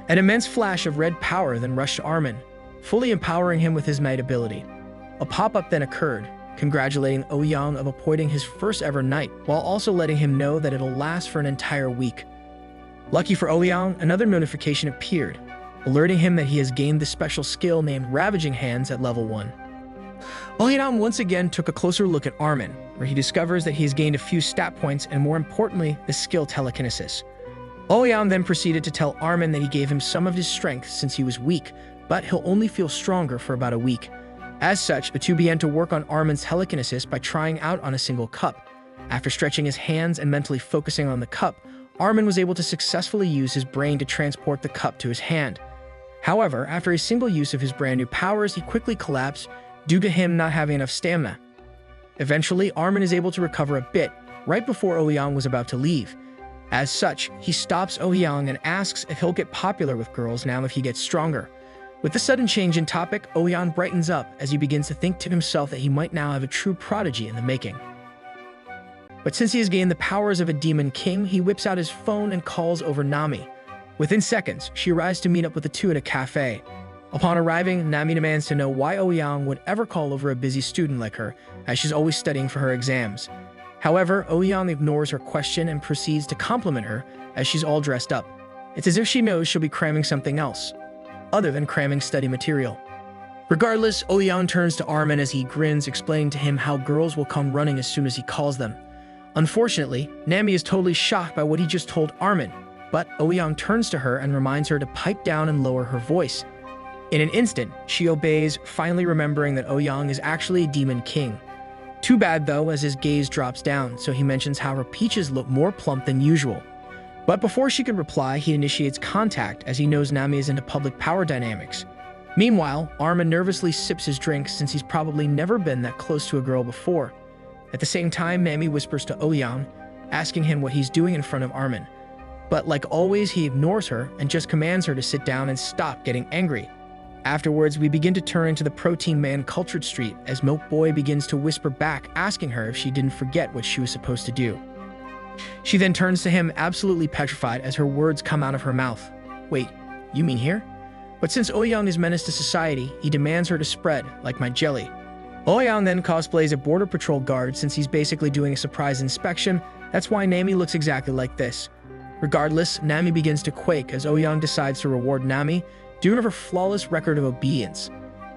An immense flash of red power then rushed Armin, fully empowering him with his Knight ability. A pop-up then occurred, congratulating Ouyang of appointing his first ever Knight, while also letting him know that it'll last for an entire week. Lucky for Ouyang, another notification appeared, alerting him that he has gained the special skill named Ravaging Hands at level 1. Ouyang once again took a closer look at Armin, where he discovers that he has gained a few stat points and more importantly, the skill Telekinesis. Ouyang then proceeded to tell Armin that he gave him some of his strength since he was weak, but he'll only feel stronger for about a week. As such, the two began to work on Armin's telekinesis by trying out on a single cup. After stretching his hands and mentally focusing on the cup, Armin was able to successfully use his brain to transport the cup to his hand. However, after a single use of his brand new powers, he quickly collapsed due to him not having enough stamina. Eventually, Armin is able to recover a bit, right before Ouyang was about to leave. As such, he stops Ouyang and asks if he'll get popular with girls now if he gets stronger. With the sudden change in topic, Ouyang brightens up as he begins to think to himself that he might now have a true prodigy in the making. But since he has gained the powers of a demon king, he whips out his phone and calls over Nami. Within seconds, she arrives to meet up with the two at a cafe. Upon arriving, Nami demands to know why Ouyang would ever call over a busy student like her, as she's always studying for her exams. However, Ouyang ignores her question and proceeds to compliment her as she's all dressed up. It's as if she knows she'll be cramming something else, other than cramming study material. Regardless, Ouyang turns to Armin as he grins, explaining to him how girls will come running as soon as he calls them. Unfortunately, Nami is totally shocked by what he just told Armin, but Ouyang turns to her and reminds her to pipe down and lower her voice. In an instant, she obeys, finally remembering that Ouyang is actually a demon king. Too bad though, as his gaze drops down, so he mentions how her peaches look more plump than usual. But before she could reply, he initiates contact as he knows Nami is into public power dynamics. Meanwhile, Armin nervously sips his drink since he's probably never been that close to a girl before. At the same time, Nami whispers to Ouyang, asking him what he's doing in front of Armin. But like always, he ignores her and just commands her to sit down and stop getting angry. Afterwards, we begin to turn into the protein man Cultured Street as Milk Boy begins to whisper back, asking her if she didn't forget what she was supposed to do. She then turns to him, absolutely petrified as her words come out of her mouth. Wait, you mean here? But since Ouyang is menace to society, he demands her to spread, like my jelly. Ouyang then cosplays a border patrol guard since he's basically doing a surprise inspection. That's why Nami looks exactly like this. Regardless, Nami begins to quake as Ouyang decides to reward Nami due to her flawless record of obedience.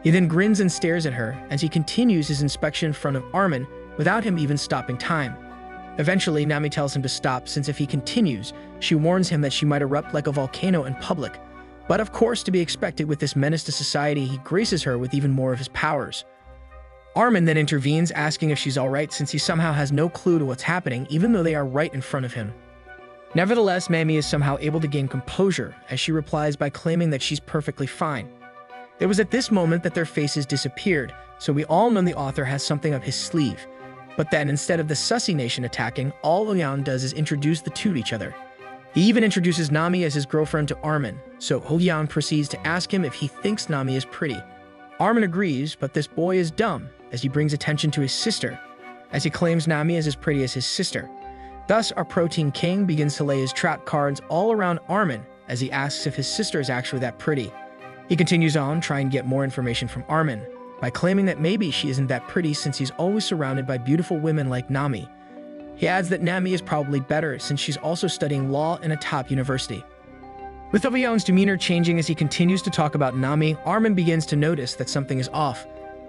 He then grins and stares at her as he continues his inspection in front of Armin without him even stopping time. Eventually, Nami tells him to stop since if he continues, she warns him that she might erupt like a volcano in public. But of course, to be expected with this menace to society, he graces her with even more of his powers. Armin then intervenes, asking if she's alright since he somehow has no clue to what's happening even though they are right in front of him. Nevertheless, Nami is somehow able to gain composure as she replies by claiming that she's perfectly fine. It was at this moment that their faces disappeared, so we all know the author has something up his sleeve. But then, instead of the Sussy Nation attacking, all Ouyang does is introduce the two to each other. He even introduces Nami as his girlfriend to Armin, so Ouyang proceeds to ask him if he thinks Nami is pretty. Armin agrees, but this boy is dumb, as he brings attention to his sister, as he claims Nami is as pretty as his sister. Thus, our protein king begins to lay his trap cards all around Armin, as he asks if his sister is actually that pretty. He continues on, trying to get more information from Armin, by claiming that maybe she isn't that pretty since he's always surrounded by beautiful women like Nami. He adds that Nami is probably better since she's also studying law in a top university. With Ouyang's demeanor changing as he continues to talk about Nami, Armin begins to notice that something is off.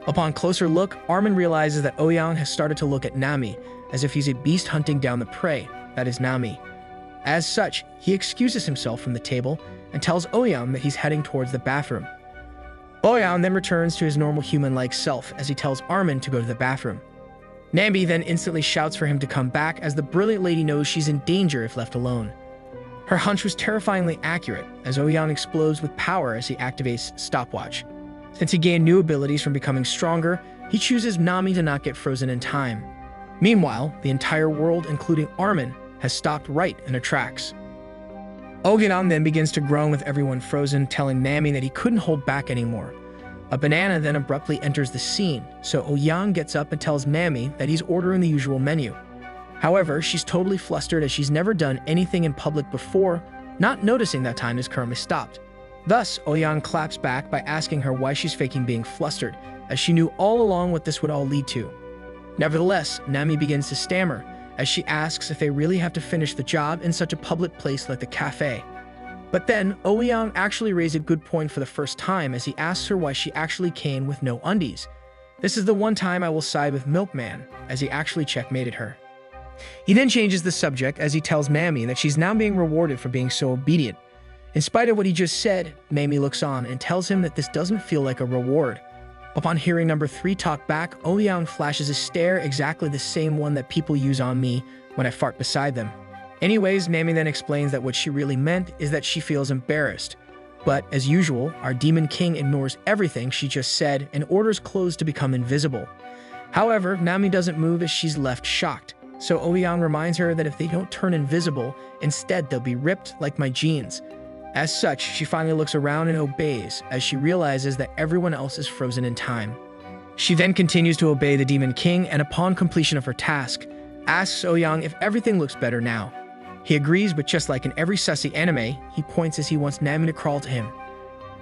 Upon closer look, Armin realizes that Ouyang has started to look at Nami as if he's a beast hunting down the prey, that is Nami. As such, he excuses himself from the table and tells Ouyang that he's heading towards the bathroom. Ouyang then returns to his normal human-like self as he tells Armin to go to the bathroom. Nami then instantly shouts for him to come back as the brilliant lady knows she's in danger if left alone. Her hunch was terrifyingly accurate as Ouyang explodes with power as he activates Stopwatch. Since he gained new abilities from becoming stronger, he chooses Nami to not get frozen in time. Meanwhile, the entire world, including Armin, has stopped right in her tracks. Ouyang then begins to groan with everyone frozen, telling Nami that he couldn't hold back anymore. A banana then abruptly enters the scene, so Ouyang gets up and tells Nami that he's ordering the usual menu. However, she's totally flustered as she's never done anything in public before, not noticing that time is currently stopped. Thus, Ouyang claps back by asking her why she's faking being flustered, as she knew all along what this would all lead to. Nevertheless, Nami begins to stammer, as she asks if they really have to finish the job in such a public place like the cafe. But then, Ouyang actually raised a good point for the first time as he asks her why she actually came with no undies. This is the one time I will side with Milkman, as he actually checkmated her. He then changes the subject as he tells Nami that she's now being rewarded for being so obedient. In spite of what he just said, Nami looks on and tells him that this doesn't feel like a reward. Upon hearing number 3 talk back, Ouyang flashes a stare exactly the same one that people use on me when I fart beside them. Anyways, Nami then explains that what she really meant is that she feels embarrassed. But, as usual, our Demon King ignores everything she just said and orders clothes to become invisible. However, Nami doesn't move as she's left shocked, so Ouyang reminds her that if they don't turn invisible, instead they'll be ripped like my jeans. As such, she finally looks around and obeys, as she realizes that everyone else is frozen in time. She then continues to obey the Demon King, and upon completion of her task, asks Ouyang if everything looks better now. He agrees, but just like in every sussy anime, he points as he wants Nami to crawl to him.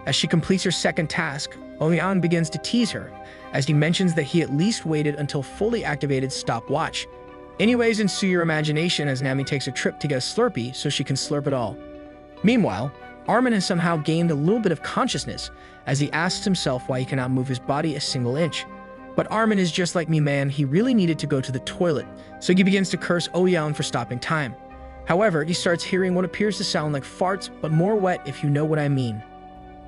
As she completes her second task, Ouyang begins to tease her, as he mentions that he at least waited until fully activated stopwatch. Anyways, ensue your imagination as Nami takes a trip to get a Slurpee so she can slurp it all. Meanwhile, Armin has somehow gained a little bit of consciousness as he asks himself why he cannot move his body a single inch. But Armin is just like me, man. He really needed to go to the toilet, so he begins to curse Ouyang for stopping time. However, he starts hearing what appears to sound like farts, but more wet if you know what I mean.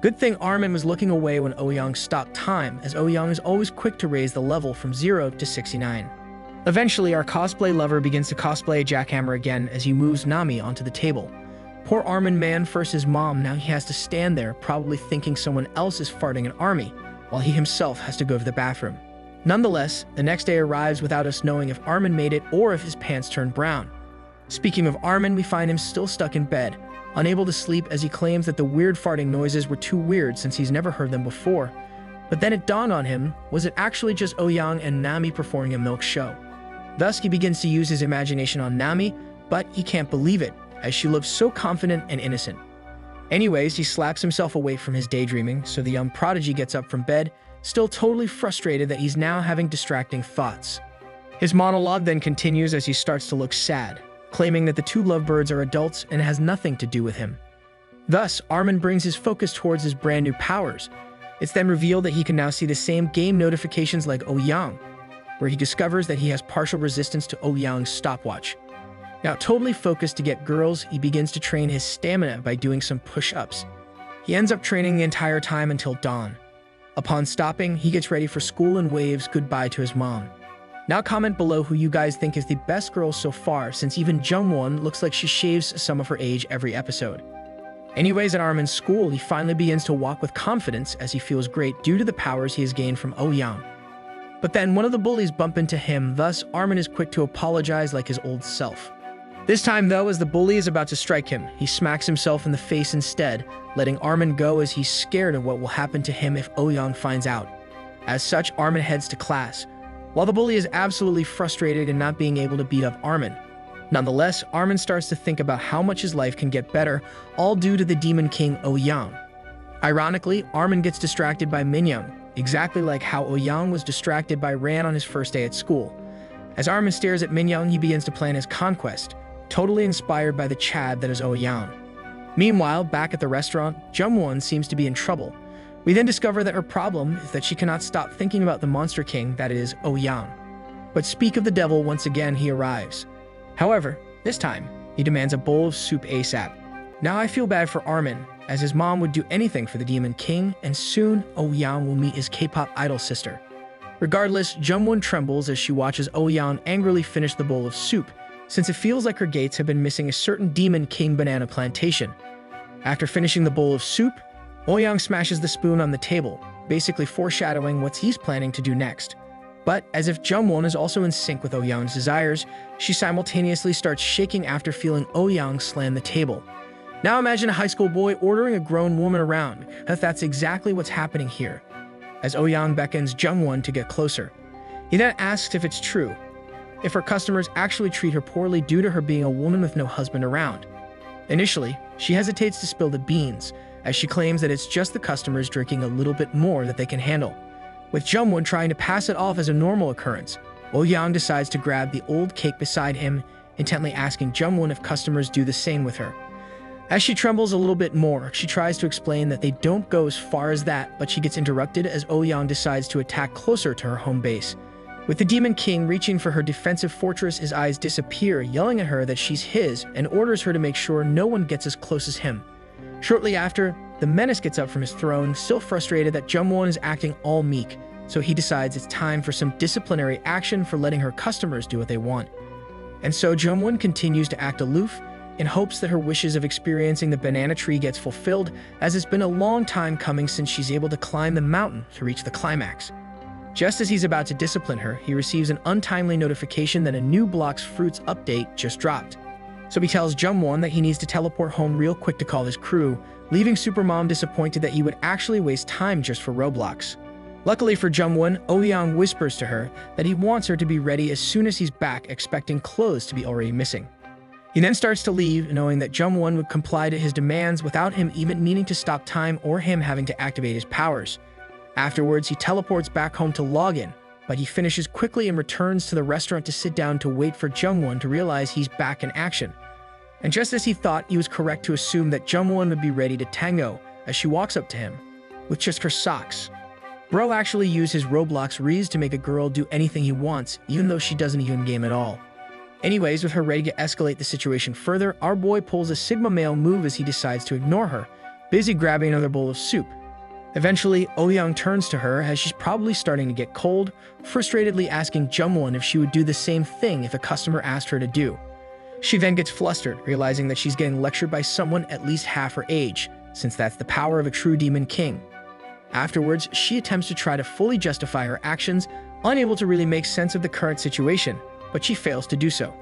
Good thing Armin was looking away when Ouyang stopped time, as Ouyang is always quick to raise the level from 0 to 69. Eventually, our cosplay lover begins to cosplay a jackhammer again as he moves Nami onto the table. Poor Armin, man, first his mom, now he has to stand there, probably thinking someone else is farting in Army, while he himself has to go to the bathroom. Nonetheless, the next day arrives without us knowing if Armin made it or if his pants turned brown. Speaking of Armin, we find him still stuck in bed, unable to sleep as he claims that the weird farting noises were too weird since he's never heard them before. But then it dawned on him, was it actually just Ouyang and Nami performing a milk show? Thus, he begins to use his imagination on Nami, but he can't believe it, as she looks so confident and innocent. Anyways, he slaps himself away from his daydreaming, so the young prodigy gets up from bed, still totally frustrated that he's now having distracting thoughts. His monologue then continues as he starts to look sad, claiming that the two lovebirds are adults and it has nothing to do with him. Thus, Armin brings his focus towards his brand new powers. It's then revealed that he can now see the same game notifications like Ouyang, where he discovers that he has partial resistance to Ouyang's stopwatch. Now totally focused to get girls, he begins to train his stamina by doing some push-ups. He ends up training the entire time until dawn. Upon stopping, he gets ready for school and waves goodbye to his mom. Now comment below who you guys think is the best girl so far, since even Jungwon looks like she shaves some of her age every episode. Anyways, at Armin's school, he finally begins to walk with confidence as he feels great due to the powers he has gained from Ouyang. But then one of the bullies bump into him, thus Armin is quick to apologize like his old self. This time though, as the bully is about to strike him, he smacks himself in the face instead, letting Armin go as he's scared of what will happen to him if Ouyang finds out. As such, Armin heads to class, while the bully is absolutely frustrated in not being able to beat up Armin. Nonetheless, Armin starts to think about how much his life can get better, all due to the Demon King Ouyang. Ironically, Armin gets distracted by Minyoung, exactly like how Ouyang was distracted by Ran on his first day at school. As Armin stares at Minyoung, he begins to plan his conquest, totally inspired by the Chad that is Ouyang. Meanwhile, back at the restaurant, Jungwon seems to be in trouble. We then discover that her problem is that she cannot stop thinking about the Monster King that is Ouyang. But speak of the devil, once again he arrives. However, this time, he demands a bowl of soup ASAP. Now I feel bad for Armin, as his mom would do anything for the Demon King, and soon Ouyang will meet his K-pop idol sister. Regardless, Jungwon trembles as she watches Ouyang angrily finish the bowl of soup, since it feels like her gates have been missing a certain Demon King banana plantation. After finishing the bowl of soup, Ouyang smashes the spoon on the table, basically foreshadowing what he's planning to do next. But as if Jungwon is also in sync with Ouyang's desires, she simultaneously starts shaking after feeling Ouyang slam the table. Now imagine a high school boy ordering a grown woman around, that's exactly what's happening here. As Ouyang beckons Jungwon to get closer, he then asks if it's true, if her customers actually treat her poorly due to her being a woman with no husband around. Initially, she hesitates to spill the beans, as she claims that it's just the customers drinking a little bit more that they can handle. With Jungwon trying to pass it off as a normal occurrence, Ouyang decides to grab the old cake beside him, intently asking Jungwon if customers do the same with her. As she trembles a little bit more, she tries to explain that they don't go as far as that, but she gets interrupted as Ouyang decides to attack closer to her home base. With the Demon King reaching for her defensive fortress, his eyes disappear, yelling at her that she's his, and orders her to make sure no one gets as close as him. Shortly after, the menace gets up from his throne, still frustrated that Jungwon is acting all meek, so he decides it's time for some disciplinary action for letting her customers do what they want. And so Jungwon continues to act aloof, in hopes that her wishes of experiencing the banana tree gets fulfilled, as it's been a long time coming since she's able to climb the mountain to reach the climax. Just as he's about to discipline her, he receives an untimely notification that a new Blox Fruits update just dropped. So he tells Jungwon that he needs to teleport home real quick to call his crew, leaving Supermom disappointed that he would actually waste time just for Roblox. Luckily for Jungwon, Ouyang whispers to her that he wants her to be ready as soon as he's back, expecting clothes to be already missing. He then starts to leave, knowing that Jungwon would comply to his demands without him even needing to stop time or him having to activate his powers. Afterwards, he teleports back home to log in, but he finishes quickly and returns to the restaurant to sit down to wait for Jungwon to realize he's back in action. And just as he thought, he was correct to assume that Jungwon would be ready to tango as she walks up to him with just her socks. Bro actually used his Roblox Reese to make a girl do anything he wants, even though she doesn't even game at all. Anyways, with her ready to escalate the situation further, our boy pulls a Sigma male move as he decides to ignore her, busy grabbing another bowl of soup. Eventually, Oh-young turns to her as she's probably starting to get cold, frustratedly asking Jungwon if she would do the same thing if a customer asked her to do. She then gets flustered, realizing that she's getting lectured by someone at least half her age, since that's the power of a true demon king. Afterwards, she attempts to try to fully justify her actions, unable to really make sense of the current situation, but she fails to do so.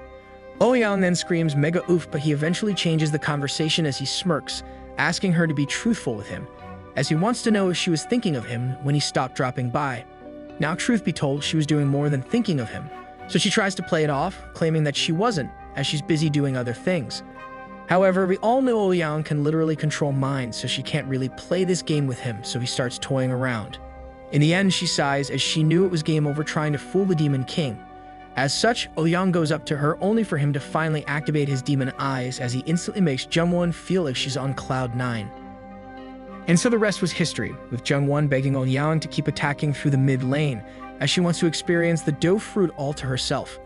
Oh-young then screams mega oof, but he eventually changes the conversation as he smirks, asking her to be truthful with him, as he wants to know if she was thinking of him when he stopped dropping by. Now, truth be told, she was doing more than thinking of him, so she tries to play it off, claiming that she wasn't, as she's busy doing other things. However, we all know Oh-young can literally control minds, so she can't really play this game with him, so he starts toying around. In the end, she sighs as she knew it was game over trying to fool the Demon King. As such, Oh-young goes up to her only for him to finally activate his demon eyes as he instantly makes Jungwon feel like she's on cloud 9. And so the rest was history, with Jungwon begging Oh-young to keep attacking through the mid lane, as she wants to experience the dough fruit all to herself.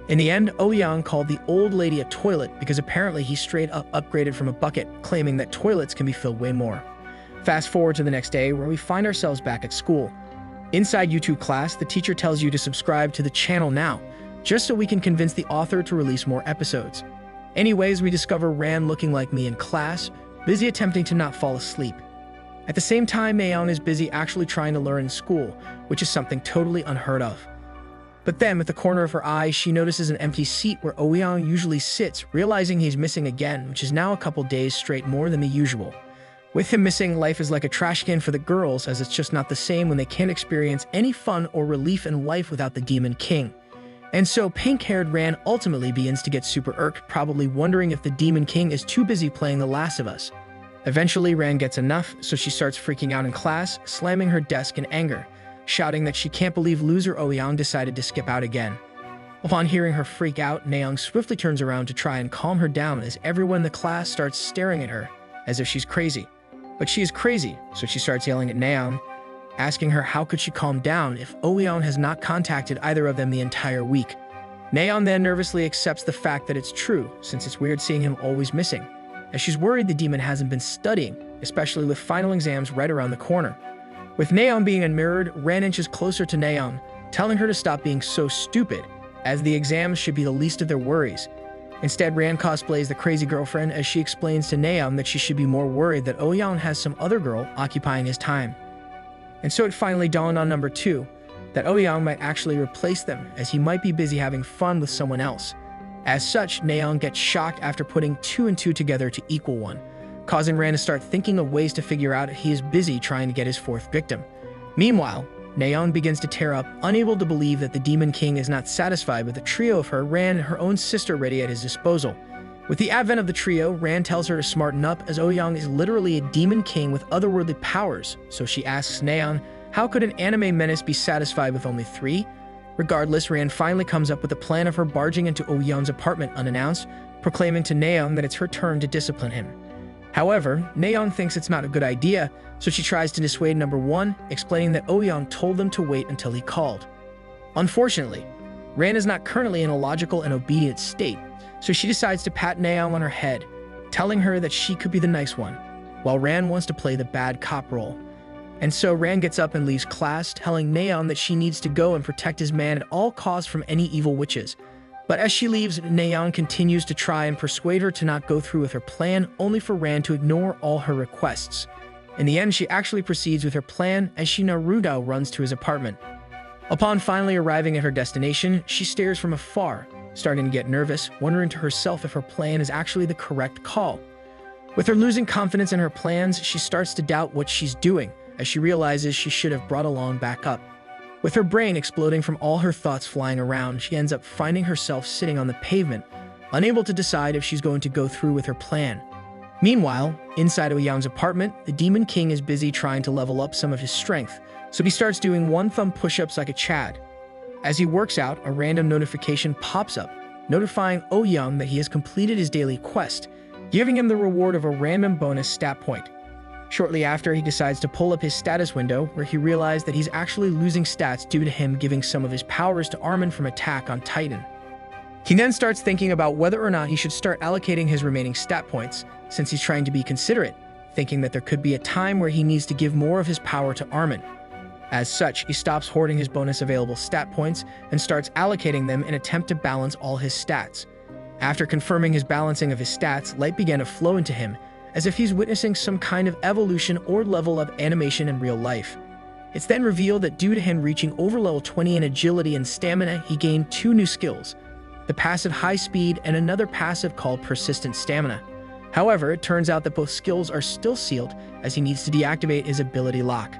In the end, Oh-young called the old lady a toilet because apparently he straight up upgraded from a bucket, claiming that toilets can be filled way more. Fast forward to the next day, where we find ourselves back at school. Inside YouTube class, the teacher tells you to subscribe to the channel now, just so we can convince the author to release more episodes. Anyways, we discover Ran looking like me in class, busy attempting to not fall asleep. At the same time, Mayeon is busy actually trying to learn in school, which is something totally unheard of. But then, with the corner of her eye, she notices an empty seat where Oh-young usually sits, realizing he's missing again, which is now a couple days straight more than the usual. With him missing, life is like a trash can for the girls, as it's just not the same when they can't experience any fun or relief in life without the Demon King. And so pink-haired Ran ultimately begins to get super irked, probably wondering if the Demon King is too busy playing The Last of Us. Eventually, Ran gets enough, so she starts freaking out in class, slamming her desk in anger, shouting that she can't believe loser Oh-young decided to skip out again. Upon hearing her freak out, Nayoung swiftly turns around to try and calm her down as everyone in the class starts staring at her, as if she's crazy. But she is crazy, so she starts yelling at Nayoung, asking her how could she calm down if Oh-young has not contacted either of them the entire week. Nayeon then nervously accepts the fact that it's true, since it's weird seeing him always missing, as she's worried the demon hasn't been studying, especially with final exams right around the corner. With Nayeon being unmirrored, Ran inches closer to Nayeon, telling her to stop being so stupid, as the exams should be the least of their worries. Instead, Ran cosplays the crazy girlfriend as she explains to Nayeon that she should be more worried that Oh-young has some other girl occupying his time. And so it finally dawned on number 2, that Oh-young might actually replace them, as he might be busy having fun with someone else. As such, Nayeon gets shocked after putting 2 and 2 together to equal 1, causing Ran to start thinking of ways to figure out he is busy trying to get his 4th victim. Meanwhile, Nayeon begins to tear up, unable to believe that the Demon King is not satisfied with a trio of her, Ran, and her own sister ready at his disposal. With the advent of the trio, Ran tells her to smarten up, as Oh-young is literally a Demon King with otherworldly powers, so she asks Nayeon, how could an anime menace be satisfied with only 3? Regardless, Ran finally comes up with a plan of her barging into Oh-young's apartment unannounced, proclaiming to Nayeon that it's her turn to discipline him. However, Nayeon thinks it's not a good idea, so she tries to dissuade number 1, explaining that Oh-young told them to wait until he called. Unfortunately, Ran is not currently in a logical and obedient state, so she decides to pat Nayeon on her head, telling her that she could be the nice one, while Ran wants to play the bad cop role. And so Ran gets up and leaves class, telling Nayeon that she needs to go and protect his man at all costs from any evil witches. But as she leaves, Nayeon continues to try and persuade her to not go through with her plan, only for Ran to ignore all her requests. In the end, she actually proceeds with her plan as she Naruto runs to his apartment. Upon finally arriving at her destination, she stares from afar, starting to get nervous, wondering to herself if her plan is actually the correct call. With her losing confidence in her plans, she starts to doubt what she's doing, as she realizes she should have brought along backup. With her brain exploding from all her thoughts flying around, she ends up finding herself sitting on the pavement, unable to decide if she's going to go through with her plan. Meanwhile, inside Ouyang's apartment, the Demon King is busy trying to level up some of his strength, so he starts doing one-thumb push-ups like a Chad. As he works out, a random notification pops up, notifying Ouyang that he has completed his daily quest, giving him the reward of a random bonus stat point. Shortly after, he decides to pull up his status window, where he realized that he's actually losing stats due to him giving some of his powers to Armin from attack on Titan. He then starts thinking about whether or not he should start allocating his remaining stat points, since he's trying to be considerate, thinking that there could be a time where he needs to give more of his power to Armin. As such, he stops hoarding his bonus available stat points and starts allocating them in an attempt to balance all his stats. After confirming his balancing of his stats, light began to flow into him, as if he's witnessing some kind of evolution or level of animation in real life. It's then revealed that due to him reaching over level 20 in agility and stamina, he gained 2 new skills, the passive high speed and another passive called persistent stamina. However, it turns out that both skills are still sealed, as he needs to deactivate his ability lock.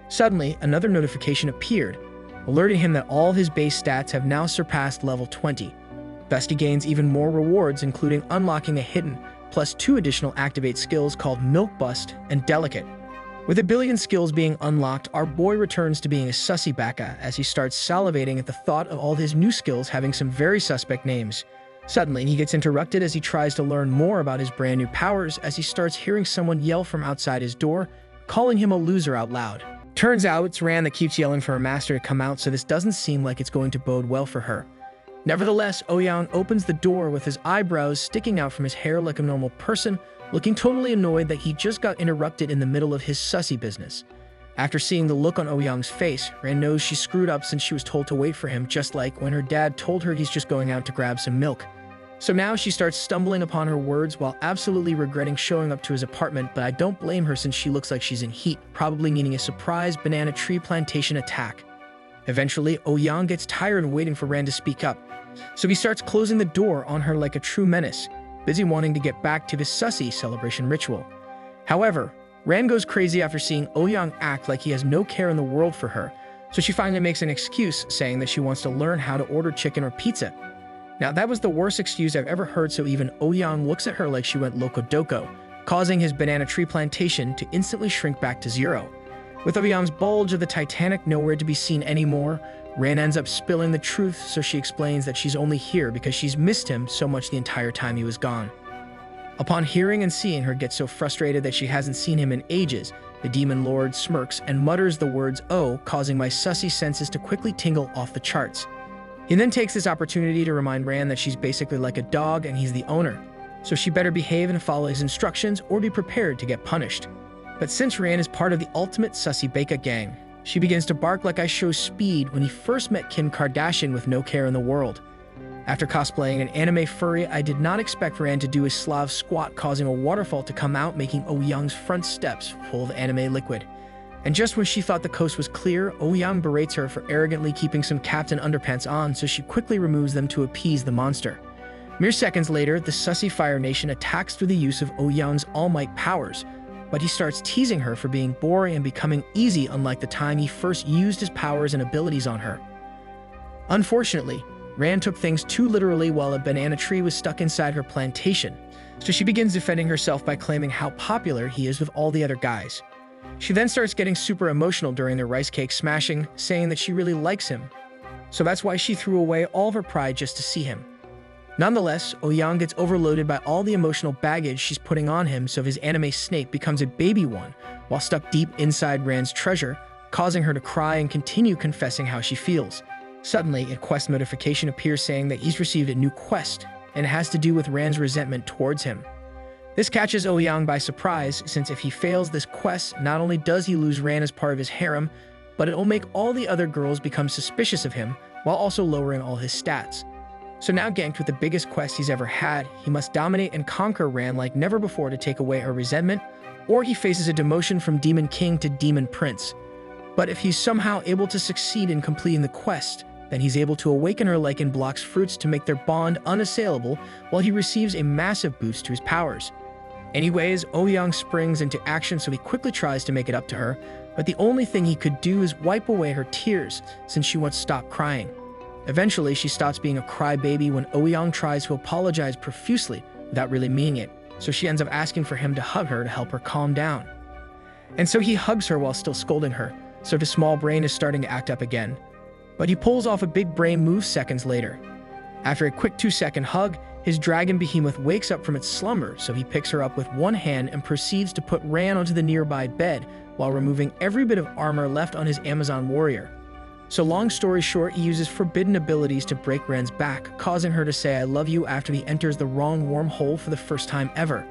Suddenly, another notification appeared, alerting him that all his base stats have now surpassed level 20. Thus, he gains even more rewards, including unlocking a hidden, plus 2 additional activate skills called Milk Bust and Delicate. With a billion skills being unlocked, our boy returns to being a sussy baka as he starts salivating at the thought of all his new skills having some very suspect names. Suddenly, he gets interrupted as he tries to learn more about his brand new powers as he starts hearing someone yell from outside his door, calling him a loser out loud. Turns out it's Ran that keeps yelling for her master to come out, so this doesn't seem like it's going to bode well for her. Nevertheless, Ouyang opens the door with his eyebrows sticking out from his hair like a normal person, looking totally annoyed that he just got interrupted in the middle of his sussy business. After seeing the look on Ouyang's face, Ran knows she screwed up since she was told to wait for him, just like when her dad told her he's just going out to grab some milk. So now she starts stumbling upon her words while absolutely regretting showing up to his apartment, but I don't blame her since she looks like she's in heat, probably needing a surprise banana tree plantation attack. Eventually, Ouyang gets tired of waiting for Ran to speak up, so he starts closing the door on her like a true menace, busy wanting to get back to his sussy celebration ritual. However, Ran goes crazy after seeing Ouyang act like he has no care in the world for her, so she finally makes an excuse saying that she wants to learn how to order chicken or pizza. Now, that was the worst excuse I've ever heard, so even Ouyang looks at her like she went loco doco, causing his banana tree plantation to instantly shrink back to 0. With Ouyang's bulge of the Titanic nowhere to be seen anymore, Ran ends up spilling the truth, so she explains that she's only here because she's missed him so much the entire time he was gone. Upon hearing and seeing her get so frustrated that she hasn't seen him in ages, the Demon Lord smirks and mutters the words "oh," causing my sussy senses to quickly tingle off the charts. He then takes this opportunity to remind Ran that she's basically like a dog and he's the owner, so she better behave and follow his instructions or be prepared to get punished. But since Ran is part of the ultimate sussy baka gang, she begins to bark like I show Speed when he first met Kim Kardashian with no care in the world. After cosplaying an anime furry, I did not expect Ran to do a Slav squat, causing a waterfall to come out, making Ouyang's front steps full of anime liquid. And just when she thought the coast was clear, Ouyang berates her for arrogantly keeping some Captain Underpants on, so she quickly removes them to appease the monster. Mere seconds later, the sussy Fire Nation attacks through the use of Ouyang's All Might powers, but he starts teasing her for being boring and becoming easy, unlike the time he first used his powers and abilities on her. Unfortunately, Ran took things too literally while a banana tree was stuck inside her plantation, so she begins defending herself by claiming how popular he is with all the other guys. She then starts getting super emotional during their rice cake smashing, saying that she really likes him, so that's why she threw away all of her pride just to see him. Nonetheless, Ouyang gets overloaded by all the emotional baggage she's putting on him, so his anime snake becomes a baby one while stuck deep inside Ran's treasure, causing her to cry and continue confessing how she feels. Suddenly, a quest notification appears saying that he's received a new quest, and it has to do with Ran's resentment towards him. This catches Ouyang by surprise, since if he fails this quest, not only does he lose Ran as part of his harem, but it'll make all the other girls become suspicious of him, while also lowering all his stats. So now ganked with the biggest quest he's ever had, he must dominate and conquer Ran like never before to take away her resentment, or he faces a demotion from Demon King to Demon Prince. But if he's somehow able to succeed in completing the quest, then he's able to awaken her like in Block's fruits to make their bond unassailable, while he receives a massive boost to his powers. Anyways, Ouyang springs into action, so he quickly tries to make it up to her, but the only thing he could do is wipe away her tears since she won't stop crying. Eventually, she stops being a crybaby when Ouyang tries to apologize profusely without really meaning it, so she ends up asking for him to hug her to help her calm down. And so he hugs her while still scolding her, so his small brain is starting to act up again. But he pulls off a big brain move seconds later. After a quick 2-second hug, his dragon behemoth wakes up from its slumber, so he picks her up with one hand and proceeds to put Ran onto the nearby bed while removing every bit of armor left on his Amazon warrior. So long story short, he uses forbidden abilities to break Ran's back, causing her to say "I love you" after he enters the wrong wormhole for the first time ever.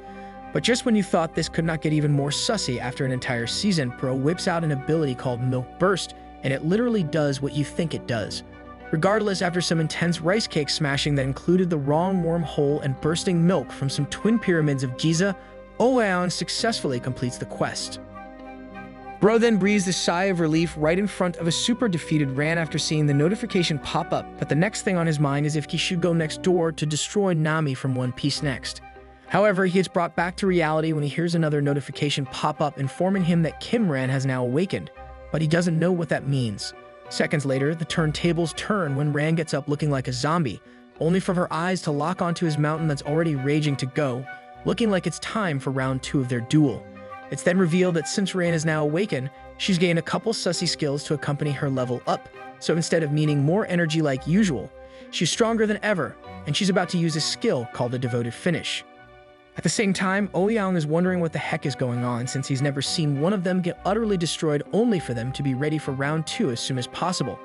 But just when you thought this could not get even more sussy after an entire season, Bro whips out an ability called Milk Burst, and it literally does what you think it does. Regardless, after some intense rice cake smashing that included the wrong wormhole and bursting milk from some twin pyramids of Giza, Ouyang successfully completes the quest. Bro then breathes a sigh of relief right in front of a super defeated Ran after seeing the notification pop up, but the next thing on his mind is if he should go next door to destroy Nami from One Piece next. However, he gets brought back to reality when he hears another notification pop up informing him that Kim Ran has now awakened, but he doesn't know what that means. Seconds later, the turntables turn when Ran gets up looking like a zombie, only for her eyes to lock onto his mountain that's already raging to go, looking like it's time for round 2 of their duel. It's then revealed that since Ran is now awakened, she's gained a couple sussy skills to accompany her level up, so instead of needing more energy like usual, she's stronger than ever, and she's about to use a skill called the Devoted Finish. At the same time, Ouyang is wondering what the heck is going on since he's never seen one of them get utterly destroyed only for them to be ready for round 2 as soon as possible.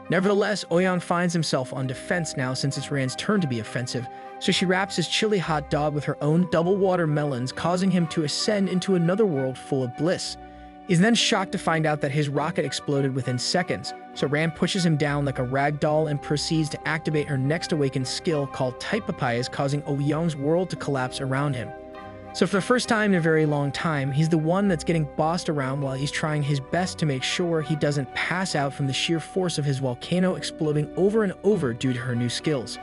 Nevertheless, Ouyang finds himself on defense now since it's Ran's turn to be offensive, so she wraps his chili hot dog with her own double watermelons, causing him to ascend into another world full of bliss. He's then shocked to find out that his rocket exploded within seconds, so Ran pushes him down like a rag doll and proceeds to activate her next awakened skill called Tight Papayas, causing Ouyang's world to collapse around him. So for the first time in a very long time, he's the one that's getting bossed around while he's trying his best to make sure he doesn't pass out from the sheer force of his volcano exploding over and over due to her new skills.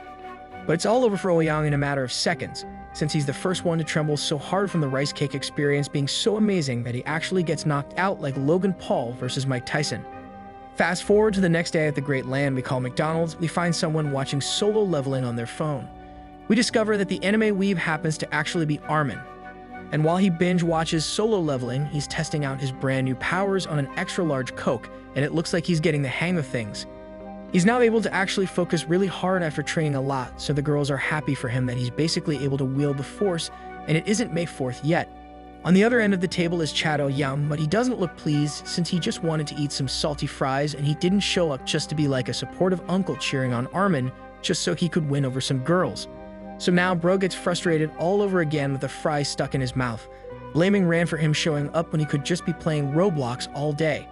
But it's all over for Ouyang in a matter of seconds, since he's the first one to tremble so hard from the rice cake experience being so amazing that he actually gets knocked out like Logan Paul versus Mike Tyson. Fast forward to the next day at the great land we call McDonald's, we find someone watching solo leveling on their phone. We discover that the anime weeb happens to actually be Armin. And while he binge watches solo leveling, he's testing out his brand new powers on an extra large Coke, and it looks like he's getting the hang of things. He's now able to actually focus really hard after training a lot, so the girls are happy for him that he's basically able to wield the Force, and it isn't May 4th yet. On the other end of the table is Chad Ouyang, but he doesn't look pleased since he just wanted to eat some salty fries and he didn't show up just to be like a supportive uncle cheering on Armin just so he could win over some girls. So now Bro gets frustrated all over again with a fry stuck in his mouth, blaming Ran for him showing up when he could just be playing Roblox all day.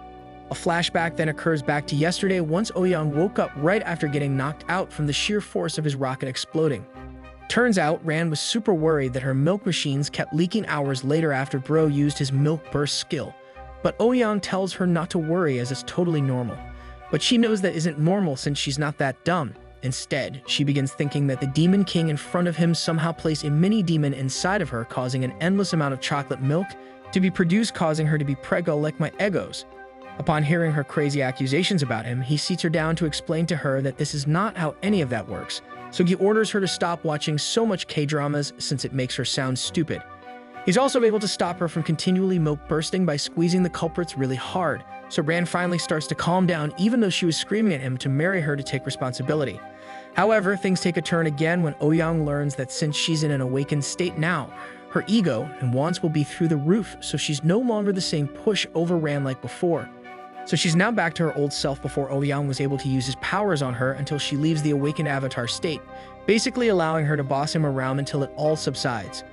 A flashback then occurs back to yesterday once Ouyang woke up right after getting knocked out from the sheer force of his rocket exploding. Turns out Ran was super worried that her milk machines kept leaking hours later after Bro used his milk burst skill, but Ouyang tells her not to worry as it's totally normal. But she knows that isn't normal since she's not that dumb. Instead, she begins thinking that the Demon King in front of him somehow placed a mini demon inside of her, causing an endless amount of chocolate milk to be produced, causing her to be preggo like my egos. Upon hearing her crazy accusations about him, he sits her down to explain to her that this is not how any of that works, so he orders her to stop watching so much K-dramas since it makes her sound stupid. He's also able to stop her from continually milk bursting by squeezing the culprits really hard, so Ran finally starts to calm down even though she was screaming at him to marry her to take responsibility. However, things take a turn again when Ouyang learns that since she's in an awakened state now, her ego and wants will be through the roof, so she's no longer the same push-over Ran like before. So she's now back to her old self before Ouyang was able to use his powers on her until she leaves the awakened avatar state, basically allowing her to boss him around until it all subsides.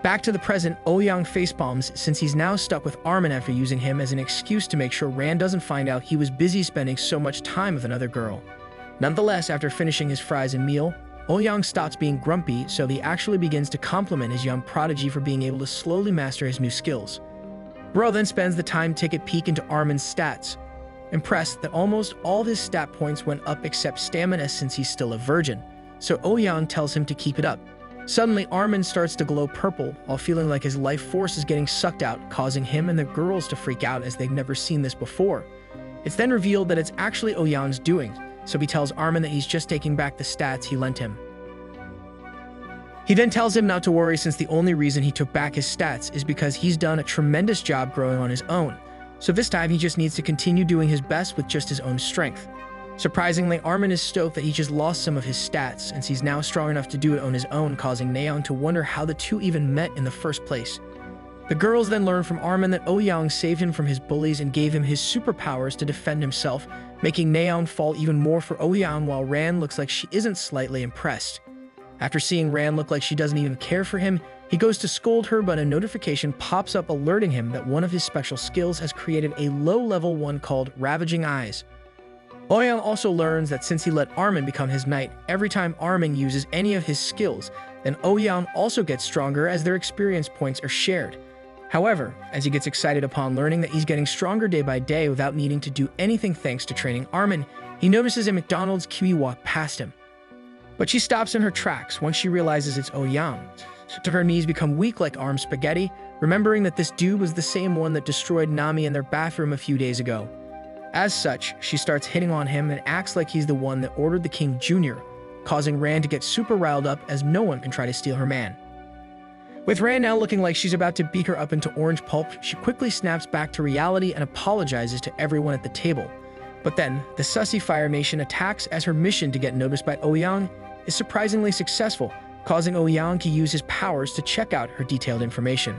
Back to the present, Ouyang facepalms since he's now stuck with Armin after using him as an excuse to make sure Ran doesn't find out he was busy spending so much time with another girl. Nonetheless, after finishing his fries and meal, Ouyang stops being grumpy, so he actually begins to compliment his young prodigy for being able to slowly master his new skills. Bro then spends the time to take a peek into Armin's stats, impressed that almost all of his stat points went up except stamina since he's still a virgin, so Ouyang tells him to keep it up. Suddenly, Armin starts to glow purple while feeling like his life force is getting sucked out, causing him and the girls to freak out as they've never seen this before. It's then revealed that it's actually Ouyang's doing, so he tells Armin that he's just taking back the stats he lent him. He then tells him not to worry since the only reason he took back his stats is because he's done a tremendous job growing on his own, so this time he just needs to continue doing his best with just his own strength. Surprisingly, Armin is stoked that he just lost some of his stats since he's now strong enough to do it on his own, causing Nayoung to wonder how the two even met in the first place. The girls then learn from Armin that Ouyang saved him from his bullies and gave him his superpowers to defend himself, making Nayoung fall even more for Ouyang, while Ran looks like she isn't slightly impressed. After seeing Ran look like she doesn't even care for him, he goes to scold her, but a notification pops up alerting him that one of his special skills has created a low-level one called Ravaging Eyes. Ouyang also learns that since he let Armin become his knight, every time Armin uses any of his skills, then Ouyang also gets stronger as their experience points are shared. However, as he gets excited upon learning that he's getting stronger day by day without needing to do anything thanks to training Armin, he notices a McDonald's Kiwi walk past him. But she stops in her tracks once she realizes it's Ouyang. So her knees become weak like armed spaghetti, remembering that this dude was the same one that destroyed Nami in their bathroom a few days ago. As such, she starts hitting on him and acts like he's the one that ordered the King Jr., causing Ran to get super riled up as no one can try to steal her man. With Ran now looking like she's about to beat her up into orange pulp, she quickly snaps back to reality and apologizes to everyone at the table. But then, the sussy Fire Nation attacks as her mission to get noticed by Ouyang is surprisingly successful, causing Ouyang to use his powers to check out her detailed information.